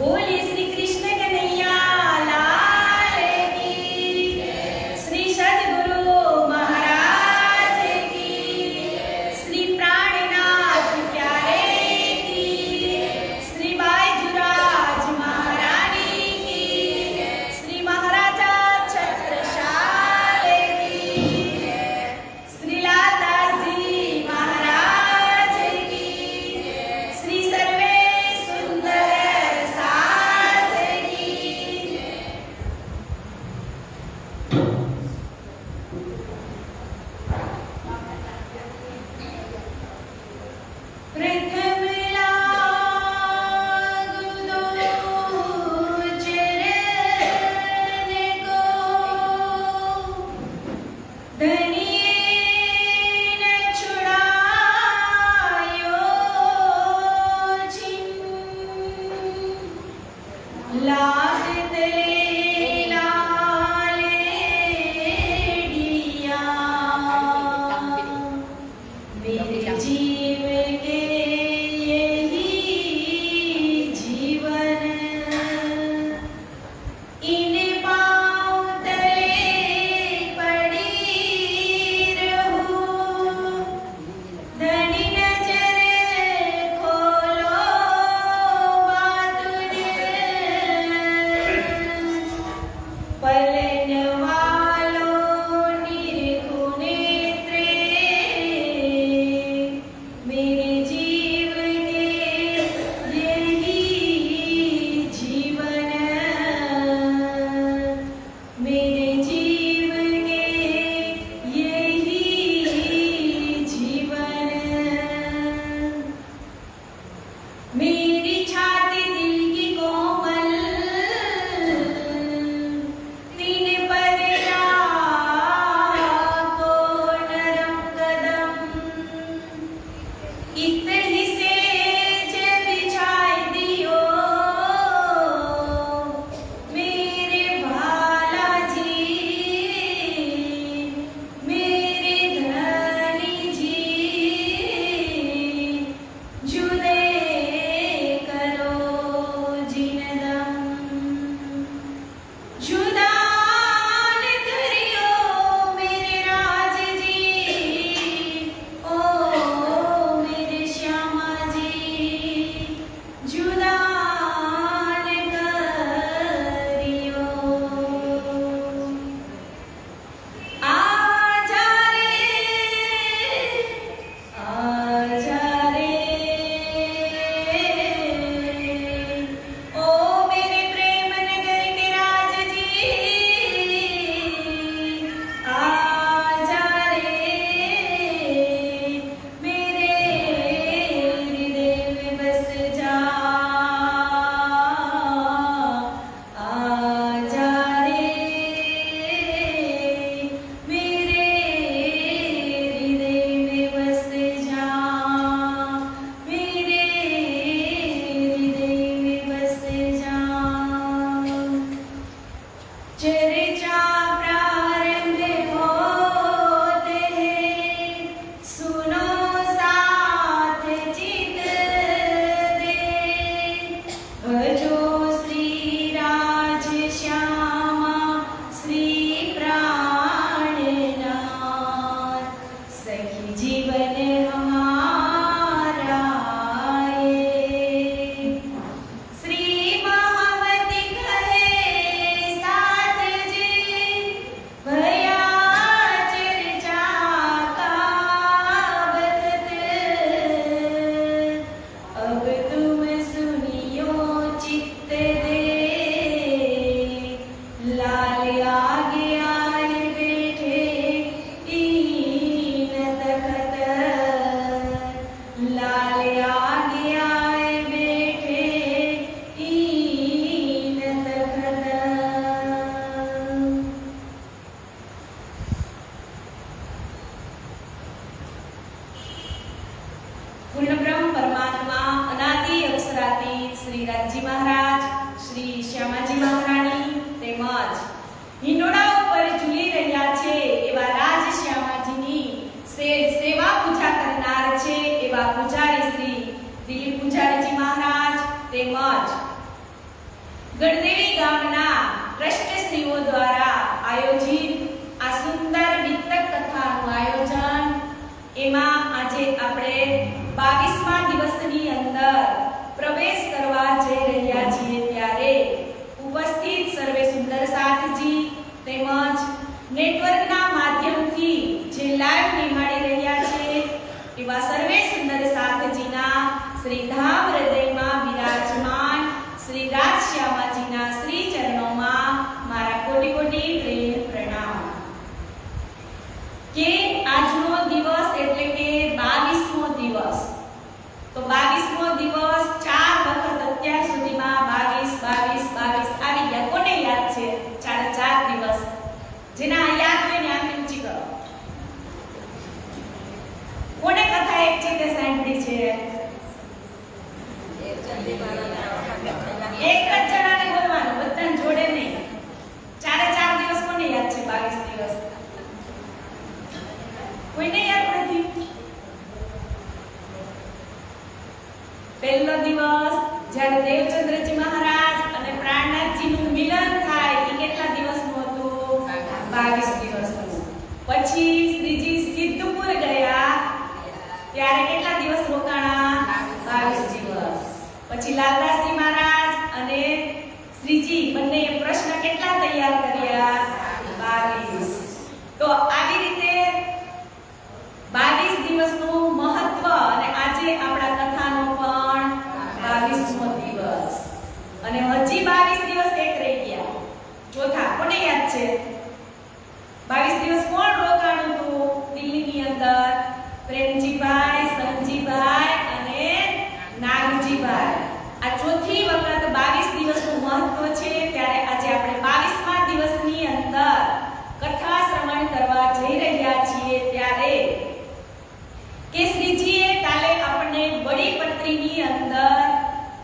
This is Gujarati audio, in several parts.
बोले श्री कृष्ण कन्हैया लाल की, श्री सद्गुरु महाराज की, श्री प्राणनाथ प्यारे की, श्री बाईजुराज महारानी की, श्री महाराजा छत्रसाल की, श्री लालदास जी महाराज की, श्री सर्वे सुंदर साध की। प्रथम लागू दो चरण को, धनिये न छुड़ायो छिन, लाग तले लालेडिया, मेरे जीव के यही जीवन, इन पाँव तले पड़ी रहूं, धनी नजर खोलो पलन वालों निरखो नेत्रे, मेरे जीव के यही जीवन, मेरे जीव के यही जीवन, मेरी छाती दिल की कोमल, तीन पर राखो नरम कदम, इत ही सेज बिछाई दियो, मेरे भाला जी, मेरे धनी जी, जुदे करो जिनदम, जुदान करियो मेरे राज जी, ओ मेरे श्यामा जी, जुदान करियो। आजा रे ओ मेरे प्रेम नगर के राज जी, आजा रे मेरे हृदय में बस जा, आजा रे मेरे हृदय में बस जा, मेरे हृदय में बस जा। चर्चा प्रारंभ होते हैं, सुनो साथ चित दे, भजो श्री राज श्यामा श्री प्राणनाथ, सखी जीवन हमारा ये, श्री महावती कहे साथ जी, भया चर्चा का बखत, अब तुम सुनियो चित्त दे, लाल आगे आए बैठे ईन तखत, लाल आगे आए बैठे ईन तखत। पूर्ण ब्रह्म परमात्मा अनादि अक्षरातीत श्री राजी महाराज, श्री श्यामाजी महाराणी તેમજ હિંડોળા ઉપર ઝૂલી રહ્યા છે એવા રાજ શ્યામાજીની સેવા પૂજા કરનાર છે, એવા પૂજારી શ્રી દિલીપ પૂજારીજી મહારાજ તેમજ ગણદેવી ગામના ટ્રસ્ટશ્રીઓ દ્વારા આયોજિત આ સુંદર વિતક કથાનું આયોજન, એમાં આજે આપણે 22મા દિવસની અંદર પ્રવેશ કરવા જઈ રહ્યા છીએ ત્યારે ઉપસ્થિત સર્વે સુંદર સાથજી તેમજ નેટવર્કના માધ્યમથી જે લાઈવ નિહાળી રહ્યા છે એવા સર્વે સુંદર સાથજીના શ્રી ધામ હૃદયમાં વિરાજમાન શ્રી રાજશ્યામાજીના શ્રી ચરણોમાં મારા કોટી કોટી પ્રેમ પ્રણામ. કે આજનો દિવસ એટલે કે 22મો દિવસ. તો 22મો દિવસ 4 વખત અત્યાર સુધીમાં 22 22 22 આવી ગયા. કોને યાદ છે? 4 દિવસ. જેના યાદ હોય ને આંખ ઊંચી કરો. કોને કથા એક છે તે સાંભળી છે? એક જ જણાને બોલવાનું, બધાને જોડે નહીં. 4 દિવસ કોને યાદ છે? 22 દિવસ કોઈને યાદ નથી? પહેલો દિવસ જ્યારે દેવચંદ્રજી મહારાજ અને પ્રાણનાથજીનું મિલન થાય એ કેટલા દિવસનું હતું? 22 દિવસનું. પછી શ્રીજી સિદ્ધપુર ગયા ત્યારે કેટલા દિવસ રોકાણા? 22 દિવસ. પછી લાલદાસજી મહારાજ અને શ્રીજી બંને પ્રશ્ન કેટલા તૈયાર કર્યા? 22. તો આવી રીતે 22 દિવસનું મહત્વ અને આજે આપણા કથાનો પણ 22મો દિવસ. અને હજી 22 દિવસ એક રહી ગયા. ચોથા કોને યાદ છે? 22 દિવસ કોણ રોકાણું હતું દિલ્હીની અંદર? પ્રેમજીભાઈ, સંજીભાઈ અને નાગજીભાઈ. આ ચોથી વખત 22 દિવસનું મહત્વ છે ત્યારે આજે આપણે 22મા દિવસની અંદર કથા શ્રવણ કરવા જઈ રહ્યા છીએ ત્યારે કે શ્રીજીએ કાલે આપણને બડી પત્રીની અંદર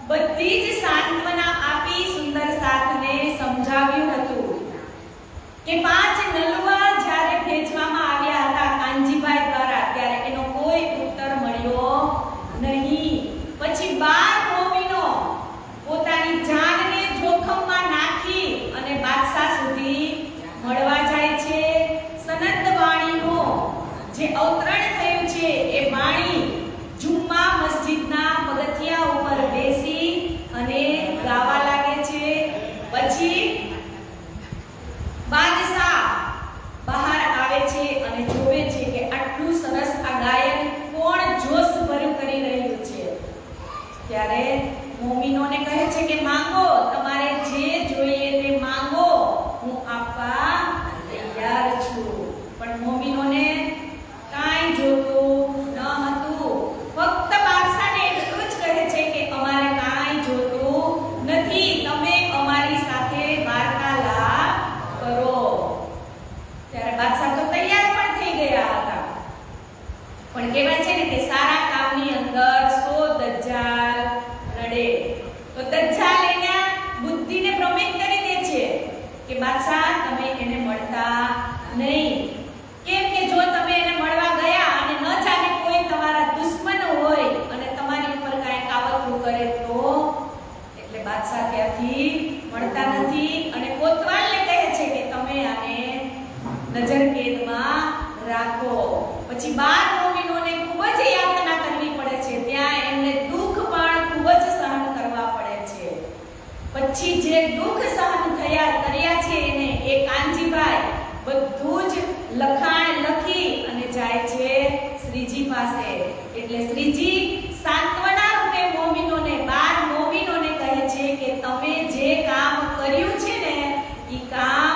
બધી જ સાંત્વના આપી સુંદર સાથને સમજાવ્યું હતું કે 5 નલવા જ્યારે ભેજવામાં આવ્યા હતા કાનજીભાઈ દ્વારા ત્યારે એનો કોઈ ઉત્તર મળ્યો નહીં. પછી 12 મોમીનો પોતાની જાનને જોખમમાં નાખી અને બાદશાહ સુધી મળવા જાય છે. સનંદ વાણીનો જે અવતરણ થયું છે એ વાણી જુમ્મા મસ્જિદના પગથિયા ઉપર બેસી અને ગાવા લાગે છે. પછી બાદશાહ બહાર આવે છે અને જોવે છે કે આટલું સરસ આ ગાયન કોણ જોશ ભર્યું કરી રહ્યું છે. ત્યારે મોમીનોને કહે છે કે માંગો, તમારે જે જોઈએ તે માંગો, હું આપવા તૈયાર છું. પણ મોમીનોને કાંઈ જોતું ન હતું. ફક્ત બાદશાહને એટલું જ કહે છે કે અમારે કાંઈ જોતું નથી, તમે અમારી સાથે વાર્તાલાપ કરો. ત્યારે બાદશાહ તો તૈયાર પણ થઈ ગયા હતા. પણ કહેવાય છે ને કે સારા કામની અંદર 100 દજ્જાલ નડે. તો દજ્જાલ એને બુદ્ધિને ભ્રમિત કરી દે છે કે બાદશાહ તમે એને મળતા નહીં. કેમ કે જો તમે એને મળવા ગયા અને ન જાણે કોઈ તમારા દુશ્મન હોય અને તમારી ઉપર કાંઈ કાવતરું કરે તો એટલે બાદશાહ ત્યાંથી મળતા નથી અને કોતવાલને કહે છે કે તમે આને નજરકેદમાં રાખો. પછી 12 મોમીનોને ખૂબ જ યાતના કરવી પડે છે. ત્યાં એમને દુઃખ પણ ખૂબ જ સહન કરવા પડે છે. પછી જે દુઃખ સહન કર્યા છે એને એ કાનજીભાઈ બધું જ લખાણ લખી અને જાય છે શ્રીજી પાસે. એટલે શ્રીજી સાંત્વના રૂપે મોમીનોને 12 મોમીનોને કહે છે કે તમે જે કામ કર્યું છે ને એ કામ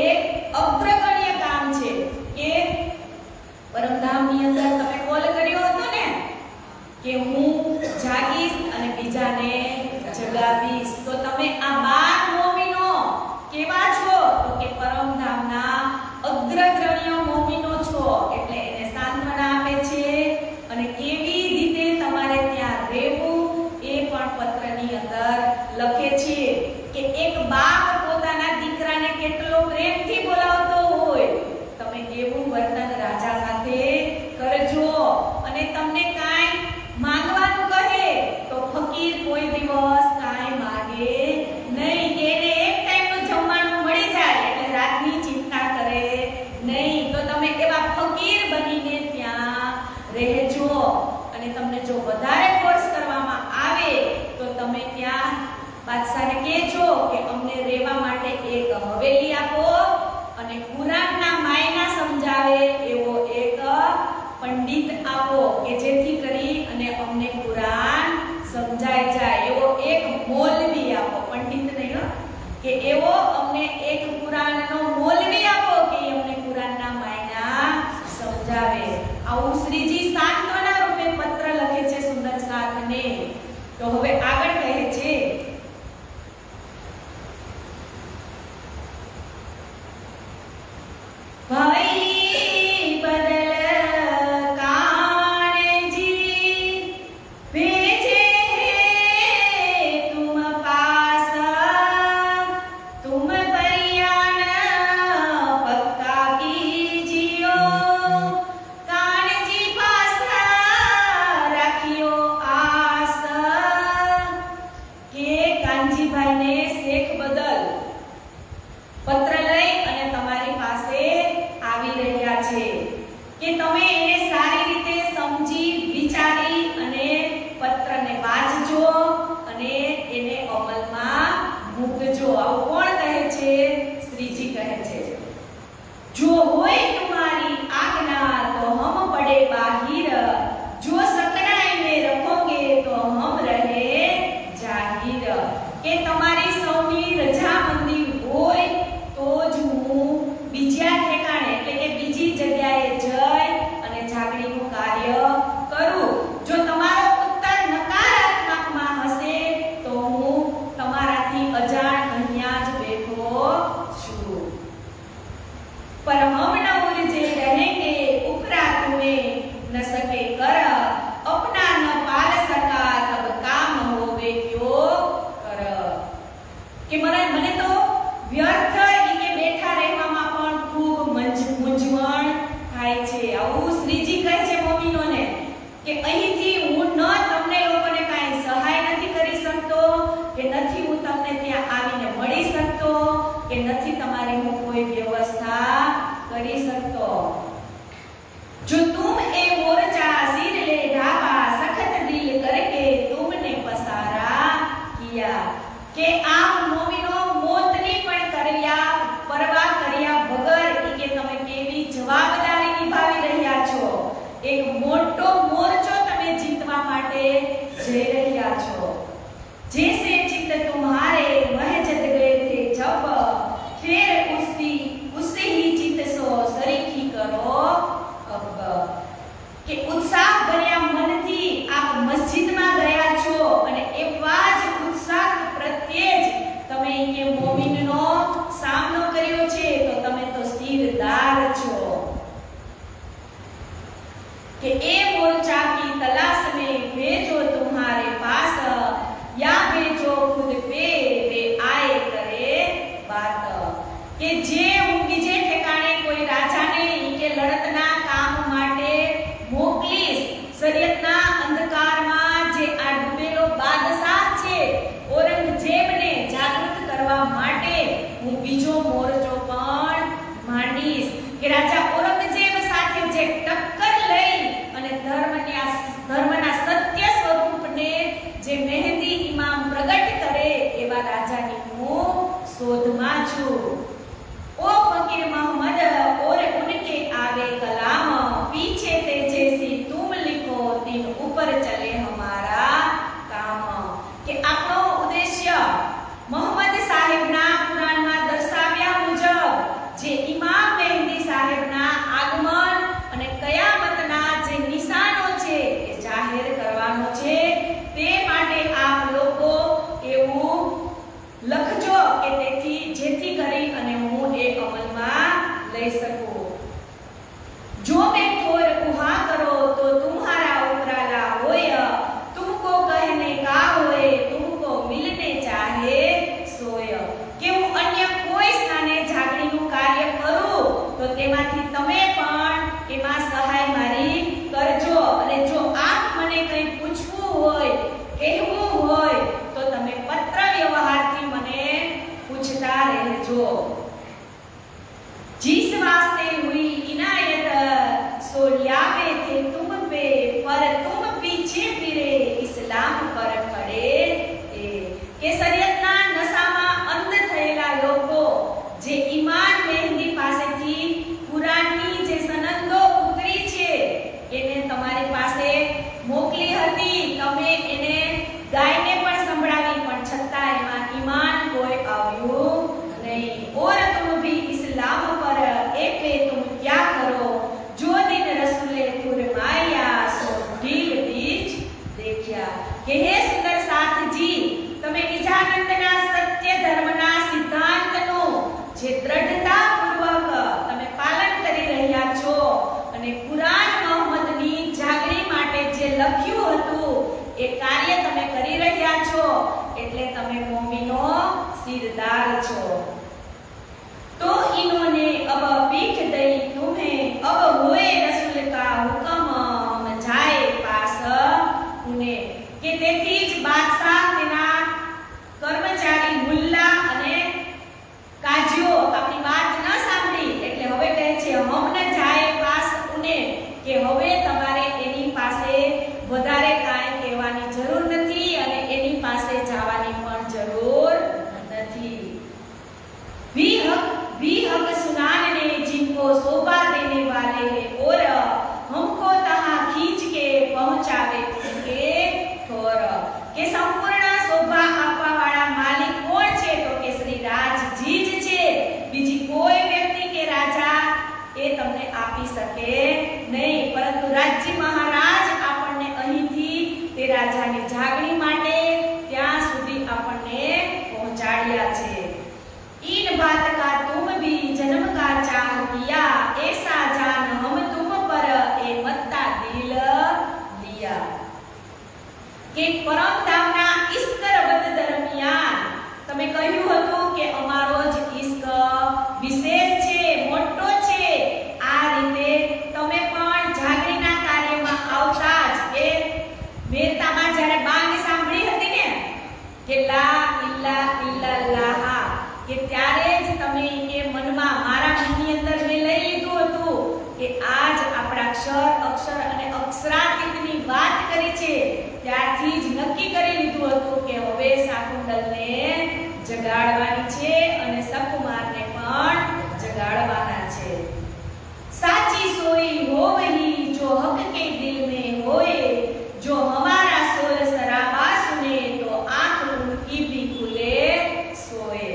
એક અગ્રગણ્ય કામ છે. કે પરમધામની અંદર તમે કોલ કર્યો હતો ને કે હું જાગીશ અને બીજાને જગાવીશ. તો તમે આ 12 મોમીનો કેવા છો? તો કે પરમધામના અગ્રગણ્ય મોમીનો છો. એટલે એને સાંત્વના આપે છે અને કેવી રીતે તમારે ત્યાં રહેવું એ પણ પત્રની અંદર લખે છે કે એક બાપ પોતાના દીકરાને કેટલો પ્રેમથી બોલાવતો હોય તમે એવું વર્તન રાજા સાથે કરજો. અને તમને કાંઈ માંગવાનું કહે તો ફકીર કોઈ દિવસ કાંઈ માંગે કે એવો અમને એક કુરાનનો મૌલવી આપો કે અમને કુરાનના માયના સમજાવે. આવું શ્રીજી સાંત્વના રૂપે પત્ર લખે છે સુંદર સાથને. તો હવે આગળ કહે છે ભાઈ બદલ કાનજી ભેજે તુમ પાસ તુમ બયાન પક્કા કીજીઓ કાનજી પાસ રાખ્યો આસ. કે કાનજીભાઈને શેખ બદલ પત્ર લઈ અને તમારી પાસે આવી રહ્યા છે કે તમે એને સારી રીતે સમજી વિચારી અને પત્રને વાંચજો અને એને અમલમાં મૂકજો. આવું કોણ કહે છે? શ્રીજી કહે છે. જો હોય तुम्हारी आज्ञा तो हम पड़े बाहिर जो सकनाई में रखोगे तो हम रहे जाहिर. કે તમારી સૌની રજામંદી હોય તો જ હું બીજા ઠેકાણે એટલે કે બીજી જગ્યાએ જઈ અને જાગણીનું કાર્ય કરું. જો તમારો ઉત્તર નકારાત્મકમાં હશે તો હું તમારાથી અજાણ અહીંયા જ બેઠો છું. पर हम न उलझे रहेंगे उपरा तुम्हें न सके कर अपना न पाल सका तब काम होवे क्यों कर. કે મને તો વ્યર્થ કે બેઠા રહેવામાં પણ ખૂબ મૂંઝવણ થાય છે. આવું શ્રીજી કહે છે મોમીનોને કે અહીંથી હું ન તમને લોકોને કાંઈ સહાય નથી કરી શકતો કે નથી હું તમને ત્યાં આવીને મળી શકતો કે નથી તમારી હું કોઈ વ્યવસ્થા કરી શકતો. જો तुम ए मोर्चा सिर ले ढाबा सख्त दिल करके तुमने पसारा किया. કે આપ મોમીનો મોતની પણ કર્યા પરવા કર્યા વગર કે તમે કેવી જવાબદારી નિભાવી રહ્યા છો. એક મોટો મોરચો તમે જીતવા માટે જઈ રહ્યા છો. जैसे चित्त तुम्हारे महजत गए थे जब फिर उससे ही चित्त सो सरीखी करो अब. કે ઉત્સાહ ભર્યા મનથી આપ મસ્જિદમાં ગયા છો અને એવા જ ઉત્સાહ પ્રત્યે જ તમે કે મોમીનનો સામનો કર્યો છે તો તમે તો સિરદાર છો. કે એ मोर्चा की तलाश में भेजो तुम्हारे पास या भेजो खुद पे वे आए करे बात. કે જે હું બીજે ઠેકાણે કોઈ રાજાને કે લડતના કામ માટે મોકલીશ. શરીયતના અંધકારમાં જે આ ડૂબેલો બાદશાહ છે ઔરંગઝેબને જાગૃત કરવા માટે હું બીજો મોરચો પણ માંડીશ. કે રાજા ઔરંગઝેબ સાથે જે ટક્કર લઈ અને ધર્મના સત્ય સ્વરૂપને જે મહેદી ઇમામ પ્રગટ કરે એવા રાજાની હું શોધમાં છું. ओ फकीर मोहम्मद और उनके आगे कलाम पीछे ते जैसी तुम लिखो दिन ऊपर चले हमारा काम. કે આપણો ઉદ્દેશ્ય મોહમ્મદ સાહેબના કુરાનમાં દર્શાવ્યા મુજબ જે ઇમામ મહેદી સાહેબના આગમન અને કયામતના જે નિશાનો છે એ જાહેર કરવાનો છે. તે માટે આપ લોકો એવું લખજો કે જેથી કરી અને હું એ અમલમાં લઈ શકું. જો मैं थोर कुहा करो तो तुम्हारा उपराला होय तुमको कहने का होय तुमको मिलने चाहे सोय. કે હું અન્ય કોઈ સ્થાને જાગણીનું કાર્ય કરું તો તેમાંથી તમે પણ એમાં સહાય મારી કરજો. અને જો આપ મને કંઈ પૂછવું હોય કહેવું હોય તો તમે પત્ર વ્યવહારથી મને पूछता रहजो. जिस वास्ते हुई इनायत सो ल्यावे थे तुम पे पर तुम पीछे फिरे इस्लाम पर खड़े. કે શરીયતના નશામાં અંધ થયેલા લોકો જે ઈમાન મહેંદી પાસેથી કુરાનની જે સનદો ઉતરી છે એને તમારી પાસે મોકલી હતી. તમે એને ગાયને પણ સંભળાવી પણ છતાં એમાં ઈમાન કોઈ આવ્યું તમે मोमिनो सिरदार छो। तो इन्होंने अब पीठ दई तुम्हें, अब हुए रसूल का हुक्म हम जाए पास उन्हें। के તેથી જ બાદશાહ તેના કર્મચારી મુલ્લા અને કાજીઓ આપણી વાત ન સાંભળી એટલે હવે કહે છે હમને જાય પાસ ઉને, કે હવે તમારે એની પાસે વધારે કાંઈ કહેવાની જરૂર નથી અને એની પાસે જવાની પણ જરૂર નથી। भी हक सुनाने जिनको शोभा देने वाले हैं और हमको तहाँ खींच के पहुंचावे के ठोर। के संपूर्ण शोभा आपवा वाला मालिक कोण छे? तो के श्री राजजी ज छे। बीजी कोई व्यक्ति के राजा ए तमने आपी सके नहीं, परंतु राज्य महाराज આપણને અહીંથી તે રાજાની જાગણી માટે ત્યાં સુધી આપણને પહોંચાડ્યા છે। इन बात का तुम भी जन्म का चाह किया, ऐसा जान हम तुम पर ए मत्ता दिल लिया। के परम धामना इश्क रबत दरमियान તમે કહ્યું હતું કે અમારો જ ઇશ્ક વિશેષ છે, મોટો છે। આ રીતે તમે પણ જાગરીના કાર્યમાં આવતા જ એ મેરતામાં જ્યારે બાંગ સાંભળી હતી ને કે લા ઇલ્લા ઇલ્લાલ્લાહ, કે ત્યારે જ તમે એ મનમાં મારા મનની અંદર મેં લઈ લીધું હતું કે આજ આપણા અક્ષર અને અક્ષરાતીતની વાત કરી છે। ત્યારથી જ નક્કી કરી લીધું હતું કે હવે શાકુંતલને જગાડવાની છે અને સકુમારને પણ જગાડવાના છે। સાચી સોઈ હો વહી જો હક કે દિલ में होए, जो हमारा शोर शराबा सुने तो आंख उनकी भी खुले सोए।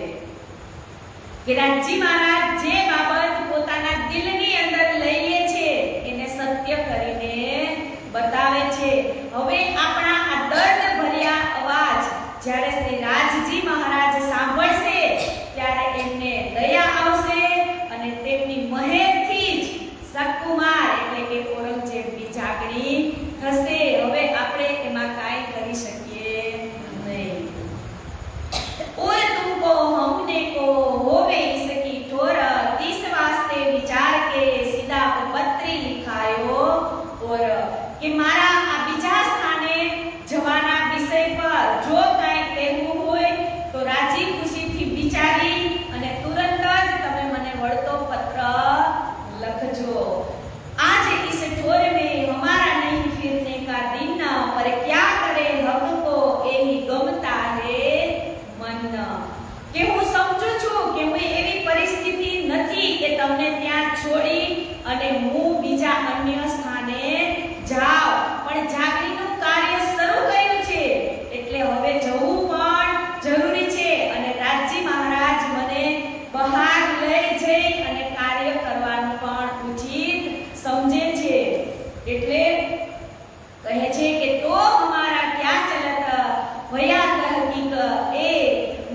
કે રાજજી મહારાજ જે બાબત પોતાના દિલની અંદર લઈ લે છે એને સત્ય કરીને બતાવે છે। હવે આપણા આ દર્દ ભર્યા અવાજ જ્યારે શ્રી રાજજી મહારાજ સાંભળશે ત્યારે એમને દયા આવશે અને તેમની મહેરથી જ સકુમાર એટલે કે ઔરંગઝેબની જાગણી થશે। હવે આપણે એમાં કાંઈ કરી શકીએ નહીં। और तुमको हमने को होवे इसकी ठोर, इस वास्ते विचार के सीधा पत्री लिखायो। और कि मारा आ बीजा स्थाने जवाना विषय पर जो काई कહેવું હોય તો રાજી ખુશીથી વિચારી અને તુરંત જ તમે મને વળતો પત્ર લખજો। आज इस ठोर में हमारा नहीं फिरने का दिन, पर क्या करे हक को यही गमता है मन। કે હું સમજુ છું કે હું એવી પરિસ્થિતિ નથી કે તમને ત્યાં છોડી અને હું બીજા અન્ય સ્થાને જાઉં, પણ જાગરીનું કાર્ય શરૂ કર્યું છે એટલે હવે જવું પણ જરૂરી છે અને રાજજી મહારાજ મને બહાર લઈ જઈ અને કાર્ય કરવાનું પણ ઉચિત સમજે છે। એટલે કહે છે કે તો હમારા ક્યા ચલત ભયા હકીક એ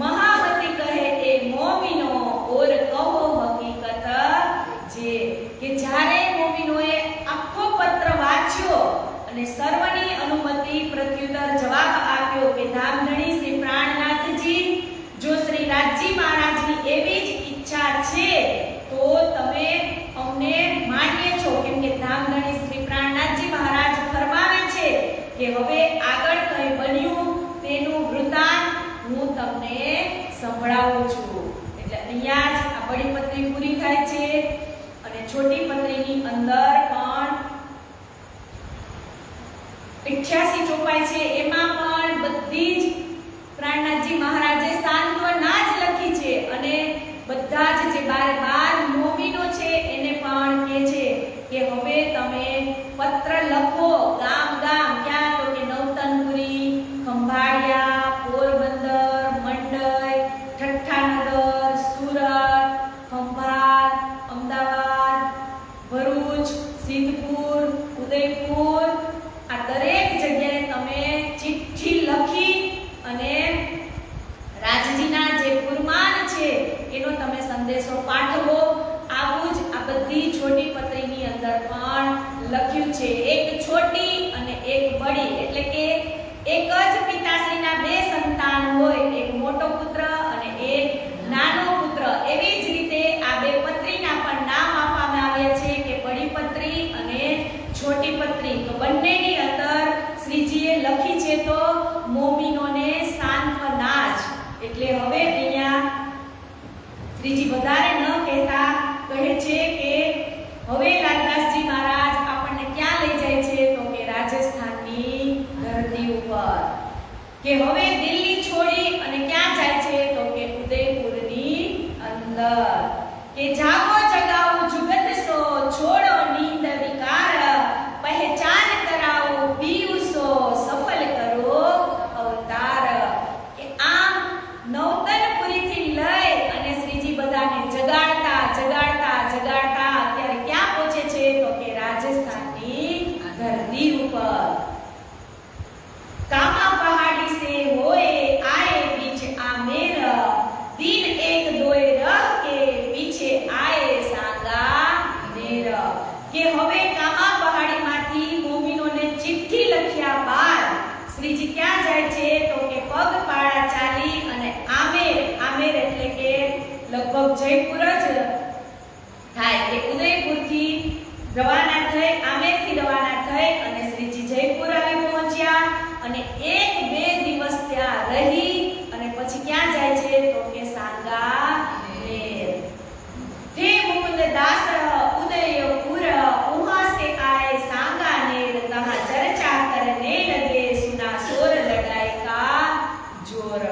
महावती कहे ए मोमिनो और कहो हकीकत जे। કે જ્યારે મોમિનોએ આખો પત્ર વાંચ્યો અને સર્વની અનુમતિ પ્રત્યુત્તર જવાબ આપ્યો કે ધામધણી શ્રી પ્રાણનાથજી, જો શ્રી રાજજી મહારાજની એવી જ ઈચ્છા છે તો તમે અમને માન્ય છો। કેમ કે ધામધણી શ્રી પ્રાણનાથજી મહારાજ ફરમાવે છે કે હવે આગળ કંઈ બન્યું તેનું વૃતાંત હું તમને સંભળાવું છું। એટલે અહીંયા જ આ બડી પત્રી પૂરી થાય છે અને છોટી પત્રીની અંદર પણ 88 ચોપાઈ છે, એમાં પણ બધી જ પ્રાણનાથજી મહારાજે સાંત્વના જ લખી છે અને બધા જ જે 12 મોમિનો છે એને પણ કહે છે કે હવે તમે પત્ર લખો ગામ ગામ, ક્યાં તો કે નવતનપુરી, ખંભાળિયા, પોરબંદર, મંડઈ, ઠઠ્ઠાનગર, સુરત, ખંભાત, અમદાવાદ, ભરૂચ, સિદ્ધપુર, ઉદયપુર, આ દરેક જગ્યાએ તમે ચિઠ્ઠી કે હવે દિલ્હી છોડી અને ક્યાં જાય છે તો કે ઉદયપુરની અંદર કે જાગો જગાઓ જુગત સો છોડો નીંદ વિકાર પહેચાન કરાવો પીયુસો સફળ કરો અવતાર કે આમ નવતનપુરીથી લઈ અને શ્રીજી બધાને જગાડતા અત્યારે ક્યાં પહોંચે છે તો કે રાજસ્થાનની ધરતી ઉપર कामा पहाड़ी से होए आए बीच आमेर दिन एक दोए रह के पीछे आए सांगा नेर કે હવે કામા પહાડી માંથી મોમીનોને ચિઠ્ઠી લખ્યા બાદ શ્રીજી ક્યાં જાય છે તો કે પગપાળા ચાલી અને આમેર એટલે કે લગભગ જયપુર જ થાય કે ઉદયપુરથી રવાના થઈ આમેરથી રવાના થઈ અને શ્રીજી જયપુર આવી પહોંચ્યા અને 1-2 દિવસ ત્યાં રહી અને પછી ક્યાં જાય છે તો કે सांगानेर थे मुकुंद दास उदयपुर वहां से आए सांगानेर तहां चर्चा करने लगे सुना शोर लड़ाई का जोर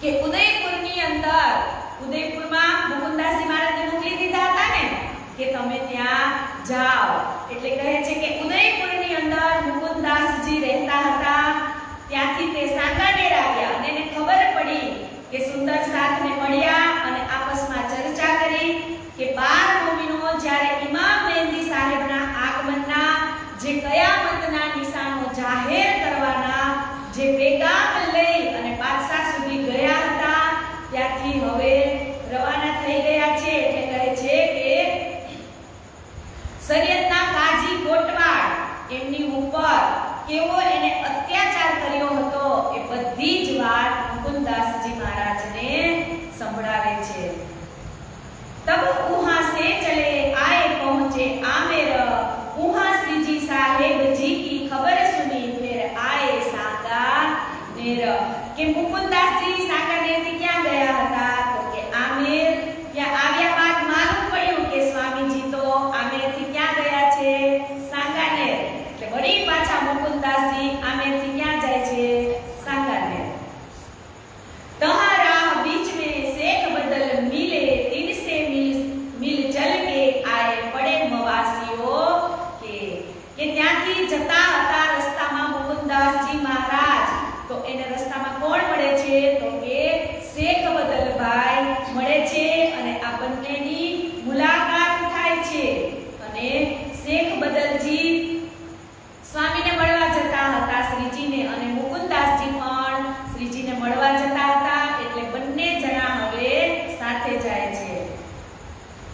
કે ઉદયપુરની અંદર ઉદયપુરમાં મુકુંદાસજી મહારાજને મોકલી દીધા હતા ને કે તમે ત્યાં જાઓ એટલે કહે છે કે ઉદયપુરની અંદર મુકુંદાસજી રહેતા હતા ત્યાંથી તે सांगानेर આવ્યા અને એને ખબર પડી કે સુંદર સાથને મળ્યા અને આપસમાં ચર્ચા કરી કે 12 મોમીનો જ્યારે ઇમામ મહેંદી સાહેબના આગમનના જે કયામતના નિશાનો જાહેર કરવાના જે પેગામ લઈ અને બાદશાહ સુધી ગયા હતા ત્યાંથી હવે રવાના થઈ ગયા છે એટલે કહે છે કે શરીયતના કાજી કોટવાડ એમની ઉપર કેવો એને અત્યાચાર કર્યો હતો એ બધી જ વાત મુકુંદાસજી મહારાજને સંભળાવે છે तब वहां से चले आए पहुंचे आमेर वहां श्री जी साहेब जी की खबर सुनी फिर आए सांगानेर કે મુકુંદાસજી सांगानेर થી ક્યાં ગયા હતા તો કે આમેર ત્યાં આવ્યા બાદ માલુમ પડ્યું કે સ્વામીજી તો આમેર થી ક્યાં ગયા છે सांगानेर એટલે વળી પાછા મુકુંદાસજી આમેર થી ક્યાં જાય છે सांगानेर तहां राह बीच में शेख बदल मिले दिन से मिल चल के आए पड़े मवासियों के ત્યાંથી જતા હતા રસ્તામાં મુકુંદાસજી મહારાજ તો એને રસ્તામાં કોણ મળે છે તો કે શેખ બદલભાઈ મળે છે અને આ બંનેની મુલાકાત થાય છે અને શેખ બદલજી સ્વામીને મળવા જતા હતા શ્રીજીને અને મુકુંદાસજી પણ શ્રીજીને મળવા જતા હતા એટલે બંને જણા હવે સાથે જાય છે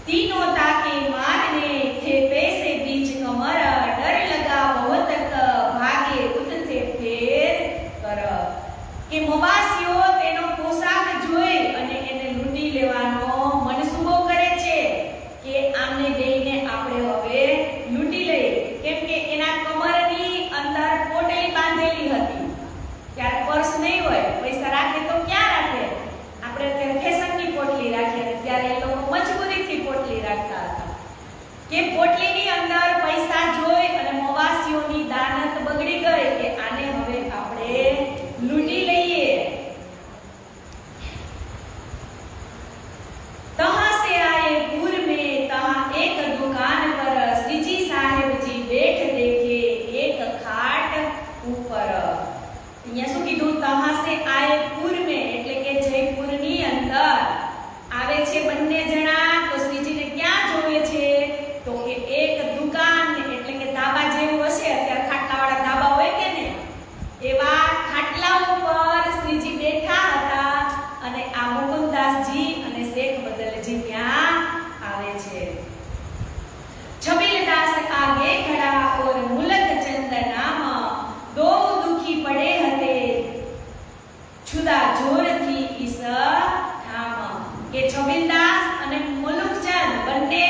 तीनों ताके मारने थे पैसे बीच कमर डर लगा बहुत भागे उठते फेर कर કે મવાસીઓ તેનો પોશાક જોઈ અને એને લૂંટી લેવાનો મનસૂબો કરે છે કે આમને બેયને આપણે હવે લૂંટી લઈએ કેમ કે એના કમરની અંદર પોટલી બાંધેલી હતી ત્યારે પર્સ નહીં હોય પૈસા રાખે તો ક્યાં રાખે આપણે અત્યારે ફેશનની પોટલી રાખીએ ત્યારે એ લોકો મજબૂરીથી પોટલી રાખતા હતા કે પોટલીની અંદર પૈસા જોઈ અને મવાસીઓની દાનત બગડી ગઈ કે આને હવે આપણે લૂંટી લઈએ तहां से आए पूर में तहां एक दुकान पर श्रीजी साहेब जी बैठ देखे एक खाट ऊपर અહીંયા શું કીધું तहां से आए पूर में એટલે કે જયપુરની અંદર આવે છે બંને જણા તો શ્રીજીને ક્યાં જોવે છે તો કે એક દુકાન એટલે કે ધાબા જેવું હશે અત્યારે ખાટલાવાળા ધાબા હોય કે ને એવા ખાટલા ઉપર શ્રીજી બેઠા હતા અને આ મુકુંદાસજી અને શેખ બદલજી ત્યાં આવે છે छबीलदास आगे खड़ा और मुलक चंद नाम दो दुखी पड़े हते छुदा जोर थी इस ठाम કે છબીલદાસ અને મુલકચંદ બંને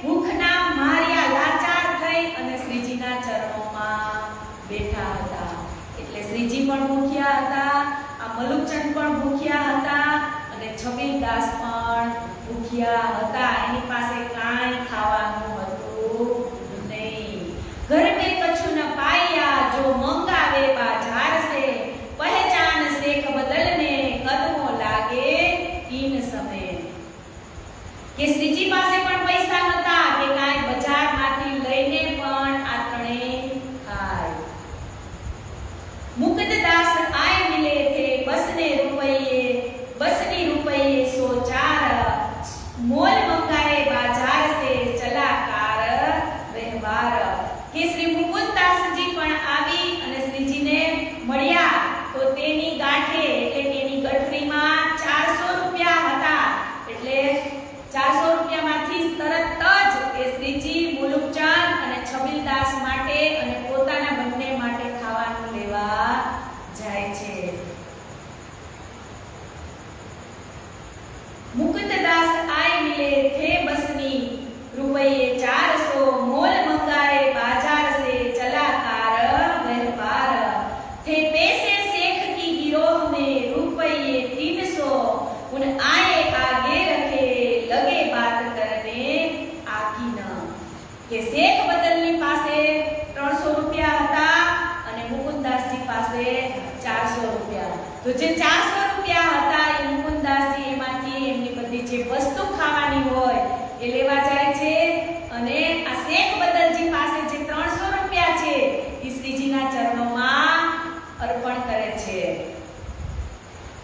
ભૂખના માર્યા લાચાર થઈ અને શ્રીજીના ચરણોમાં બેઠા હતા એટલે શ્રીજી પણ ભૂખ્યા હતા આ મુલકચંદ પણ ભૂખ્યા હતા અને છબીલદાસ પણ ભૂખ્યા હતા એની પાસે કાંઈ ખાવાનું હતું નહીં घर में कछु न पाया जो मंगावे बाजार से રૂપિયા. તો જે 400 રૂપિયા હતા એ મુકુંદાસજી એમાંથી એમની બધી જે વસ્તુ ખાવાની હોય એ લેવા જાય છે અને આ શેખ બદલજી પાસે જે 300 રૂપિયા છે એ શ્રીજીના ચરણોમાં અર્પણ કરે છે.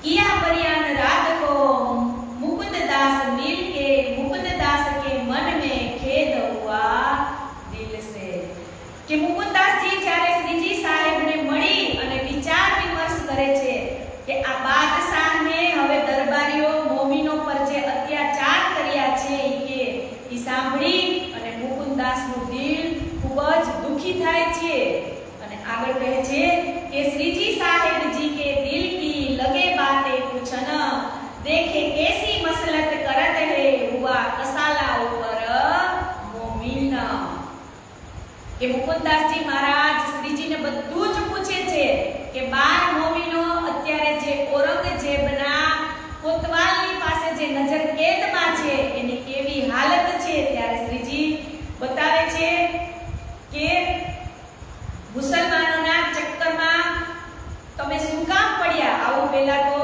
કિયા બરિયાન રાત કો मुकुंददास मिल के मुकुंददास के मन में खेद हुआ दिल से કે મુકુંદદાસજી જ્યારે શ્રીજી સાહેબને મળી અને વિચાર વિમર્શ કરે છે કે આ બાદશાહને હવે દરબારીઓ મોમીનો પર જે અત્યાચાર કર્યા છે કે ઈ સાંભળી અને મુકુંદદાસનું દિલ ખૂબ જ દુખી થાય છે અને આગળ કહે છે કે શ્રીજી સાહેબજી કે દિલ કી લગે બાતે कुछ न देखे कैसी मसलत करत है हुआ कसाला ऊपर मोमिन કે મુકુંદદાસજી મહારાજ શ્રીજીને બધું જ પૂછે છે કે 12 મોમિનો અત્યારે જે ઔરંગઝેબના કોતવાલની પાસે જે નજર કેદમાં છે એની કેવી હાલત છે. ત્યારે શ્રીજી બતાવે છે કે મુસલમાનોના ચક્કરમાં તમે શું કામ પડ્યા. આવું પહેલા તો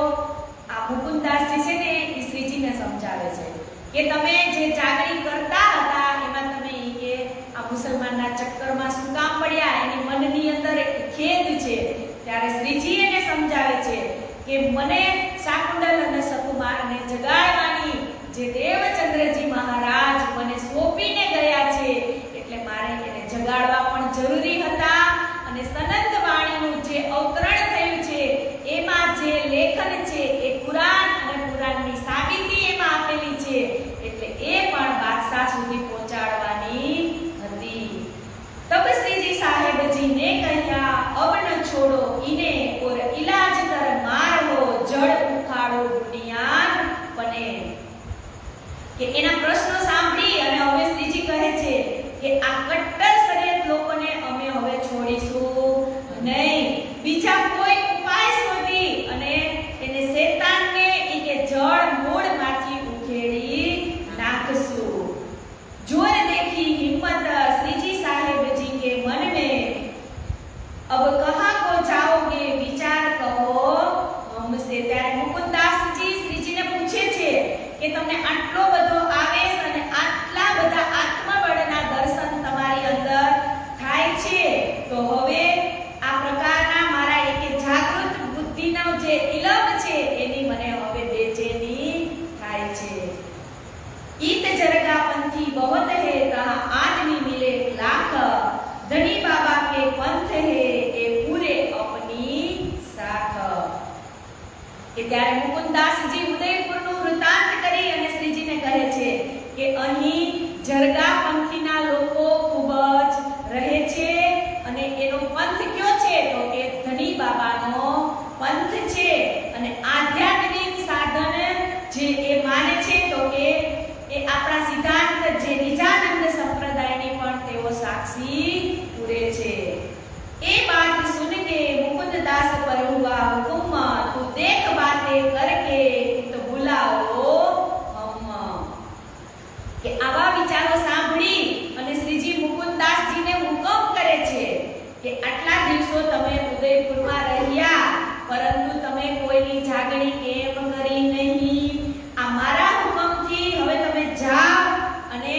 આ મુકુંદદાસજી છે ને એ શ્રીજીને સમજાવે છે કે તમે જે જાગણી કરતા હતા એમાં તમે કે આ મુસલમાનના ચક્કરમાં શું કામ પડ્યા એની મનની અંદર એક ખેદ છે. ત્યારે શ્રીજી એને સમજાવે છે કે મને શાકુંડલ અને સકુમારને જગાડવાની જે દેવચંદ્રજી મહારાજ મને સોંપીને ગયા છે એટલે મારે એને જગાડવા પણ જરૂરી હતા અને સનંદ વાણીનું જે અવતરણ થયું છે એમાં જે લેખન છે એ કુરાન અને કુરાનની સાબિતી એમાં આપેલી છે એટલે એ પણ બાદશાહ સુધી પહોંચાડવાની હતી. તબ શ્રીજી સાહેબજી ને કહ્યા અબ ન છોડો ઇને ઓર ઇલાજ કર મારો જડ ઉખાડો દુનિયા બને કે એના પ્રશ્નો સાંભળી અને હવે શ્રીજી કહે છે કે આ કટ્ટર શરીયત લોકોને અમે હવે છોડીશું નહીં. બીજા કોઈ ઉપાય શોધી અને એને શેતાનને કે જળ મૂળમાંથી ઉખેડી નાખશું. જોર देखी हिम्मत श्रीजी साहेब जी के मन में अब कहां को जाओगे विचार कहो हमसे. ત્યારે મુકુંદદાસજી શ્રીજીને પૂછે છે કે તમને આટલો બધો આવેશ અને આટલા બધા આત્મબળના દર્શન તમારી અંદર થાય છે તો હવે આ પ્રકારના મારા એક જાગૃત બુદ્ધિનો જે ઇલમ છે એની મને હવે બેચેની થાય છે. ईत जरगा पंथी बहुत है कहा आदमी मिले लाख धनी बाबा के पंथ है ये पूरे अपनी साख. કે ત્યારે મુકુંદદાસજી ઉદયપુરનું વૃતાંત કરી અને શ્રીજીને કહે છે કે અહીં જરગા પંથીના લોકો ખૂબ જ રહે છે અને એનો પંથ કયો છે તો કે ધની બાબાનો પંથ છે અને આધ્યાત્મિક સાધન જે એ માને છે તો કે એ આપણા સિદ્ધાંત જે નિજાનંદ સંપ્રદાયની પણ તેઓ સાક્ષી પૂરે છે. એ બાત સુન કે મુકુંદદાસ પર હુઆ હુકમ તું દેખ બાતે કરકે તો બુલાવો હમ. કે આવા વિચારો સાંભળી અને શ્રીજી મુકુંદદાસજીને હુકમ કરે છે કે આટલા દિવસો તમે ઉદયપુરમાં રહ્યા પરંતુ તમે કોઈની જાગણી કેમ કરી નહીં. આ મારા હુકમથી હવે તમે જાઓ અને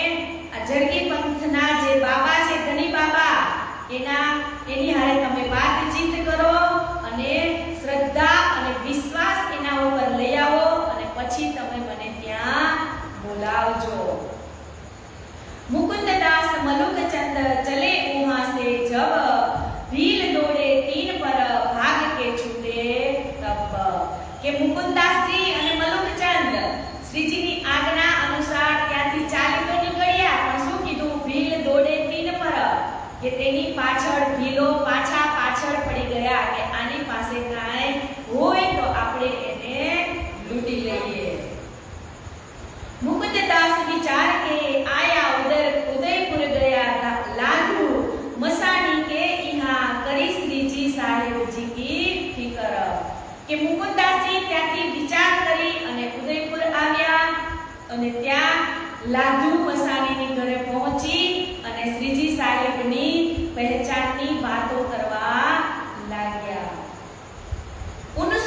આ જરગી પંથના જે બાબા છે ધની બાબા એની હારે તમે વાતચીત કરો અને શ્રદ્ધા અને વિશ્વાસ એના ઉપર લઈ આવો અને પછી તમે મને ત્યાં બોલાવજો. मुकुंददास मलुकचंद चले वहां से जब भील दौड़े 3 पर भाग के छूटे तब. કે મુકુંદદાસજી અને મલુકચંદ શ્રીજીની આજ્ઞા અનુસાર ત્યાંથી ચાલી તો નીકળ્યા પણ શું કીધું ભીલ દોડે 3 પર કે તેની પાછળ ભીલો પાછળ પડી ગયા કે આની પાસે કાંઈ હોય તો આપણે એને લૂંટી લઈએ. मुकुंददास विचार के आया उदयपुर गया लाधू मसानी के यहाँ करी श्रीजी साहेब जी की फिकर. કે મુકુંદદાસજી ત્યાંથી વિચાર કરી અને ઉદયપુર આવ્યા અને ત્યાં લાધુ મસાણીની ઘરે પહોંચી અને શ્રીજી સાહેબની પહેચાનની વાતો કરવા લાગ્યા. 19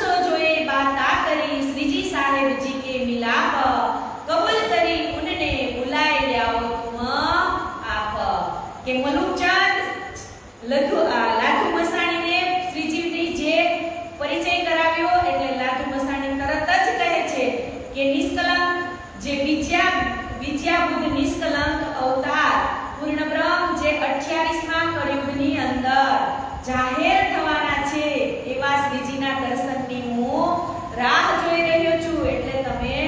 કે નિષ્કલંક જે વિદ્યાબુદ્ધ નિષ્કલંક અવતાર પૂર્ણ બ્રહ્મ જે 28મા કળિયુગની અંદર જાહેર થવાના છે એવા શ્રીજીના દર્શનની હું રાહ જોઈ રહ્યો છું, એટલે તમે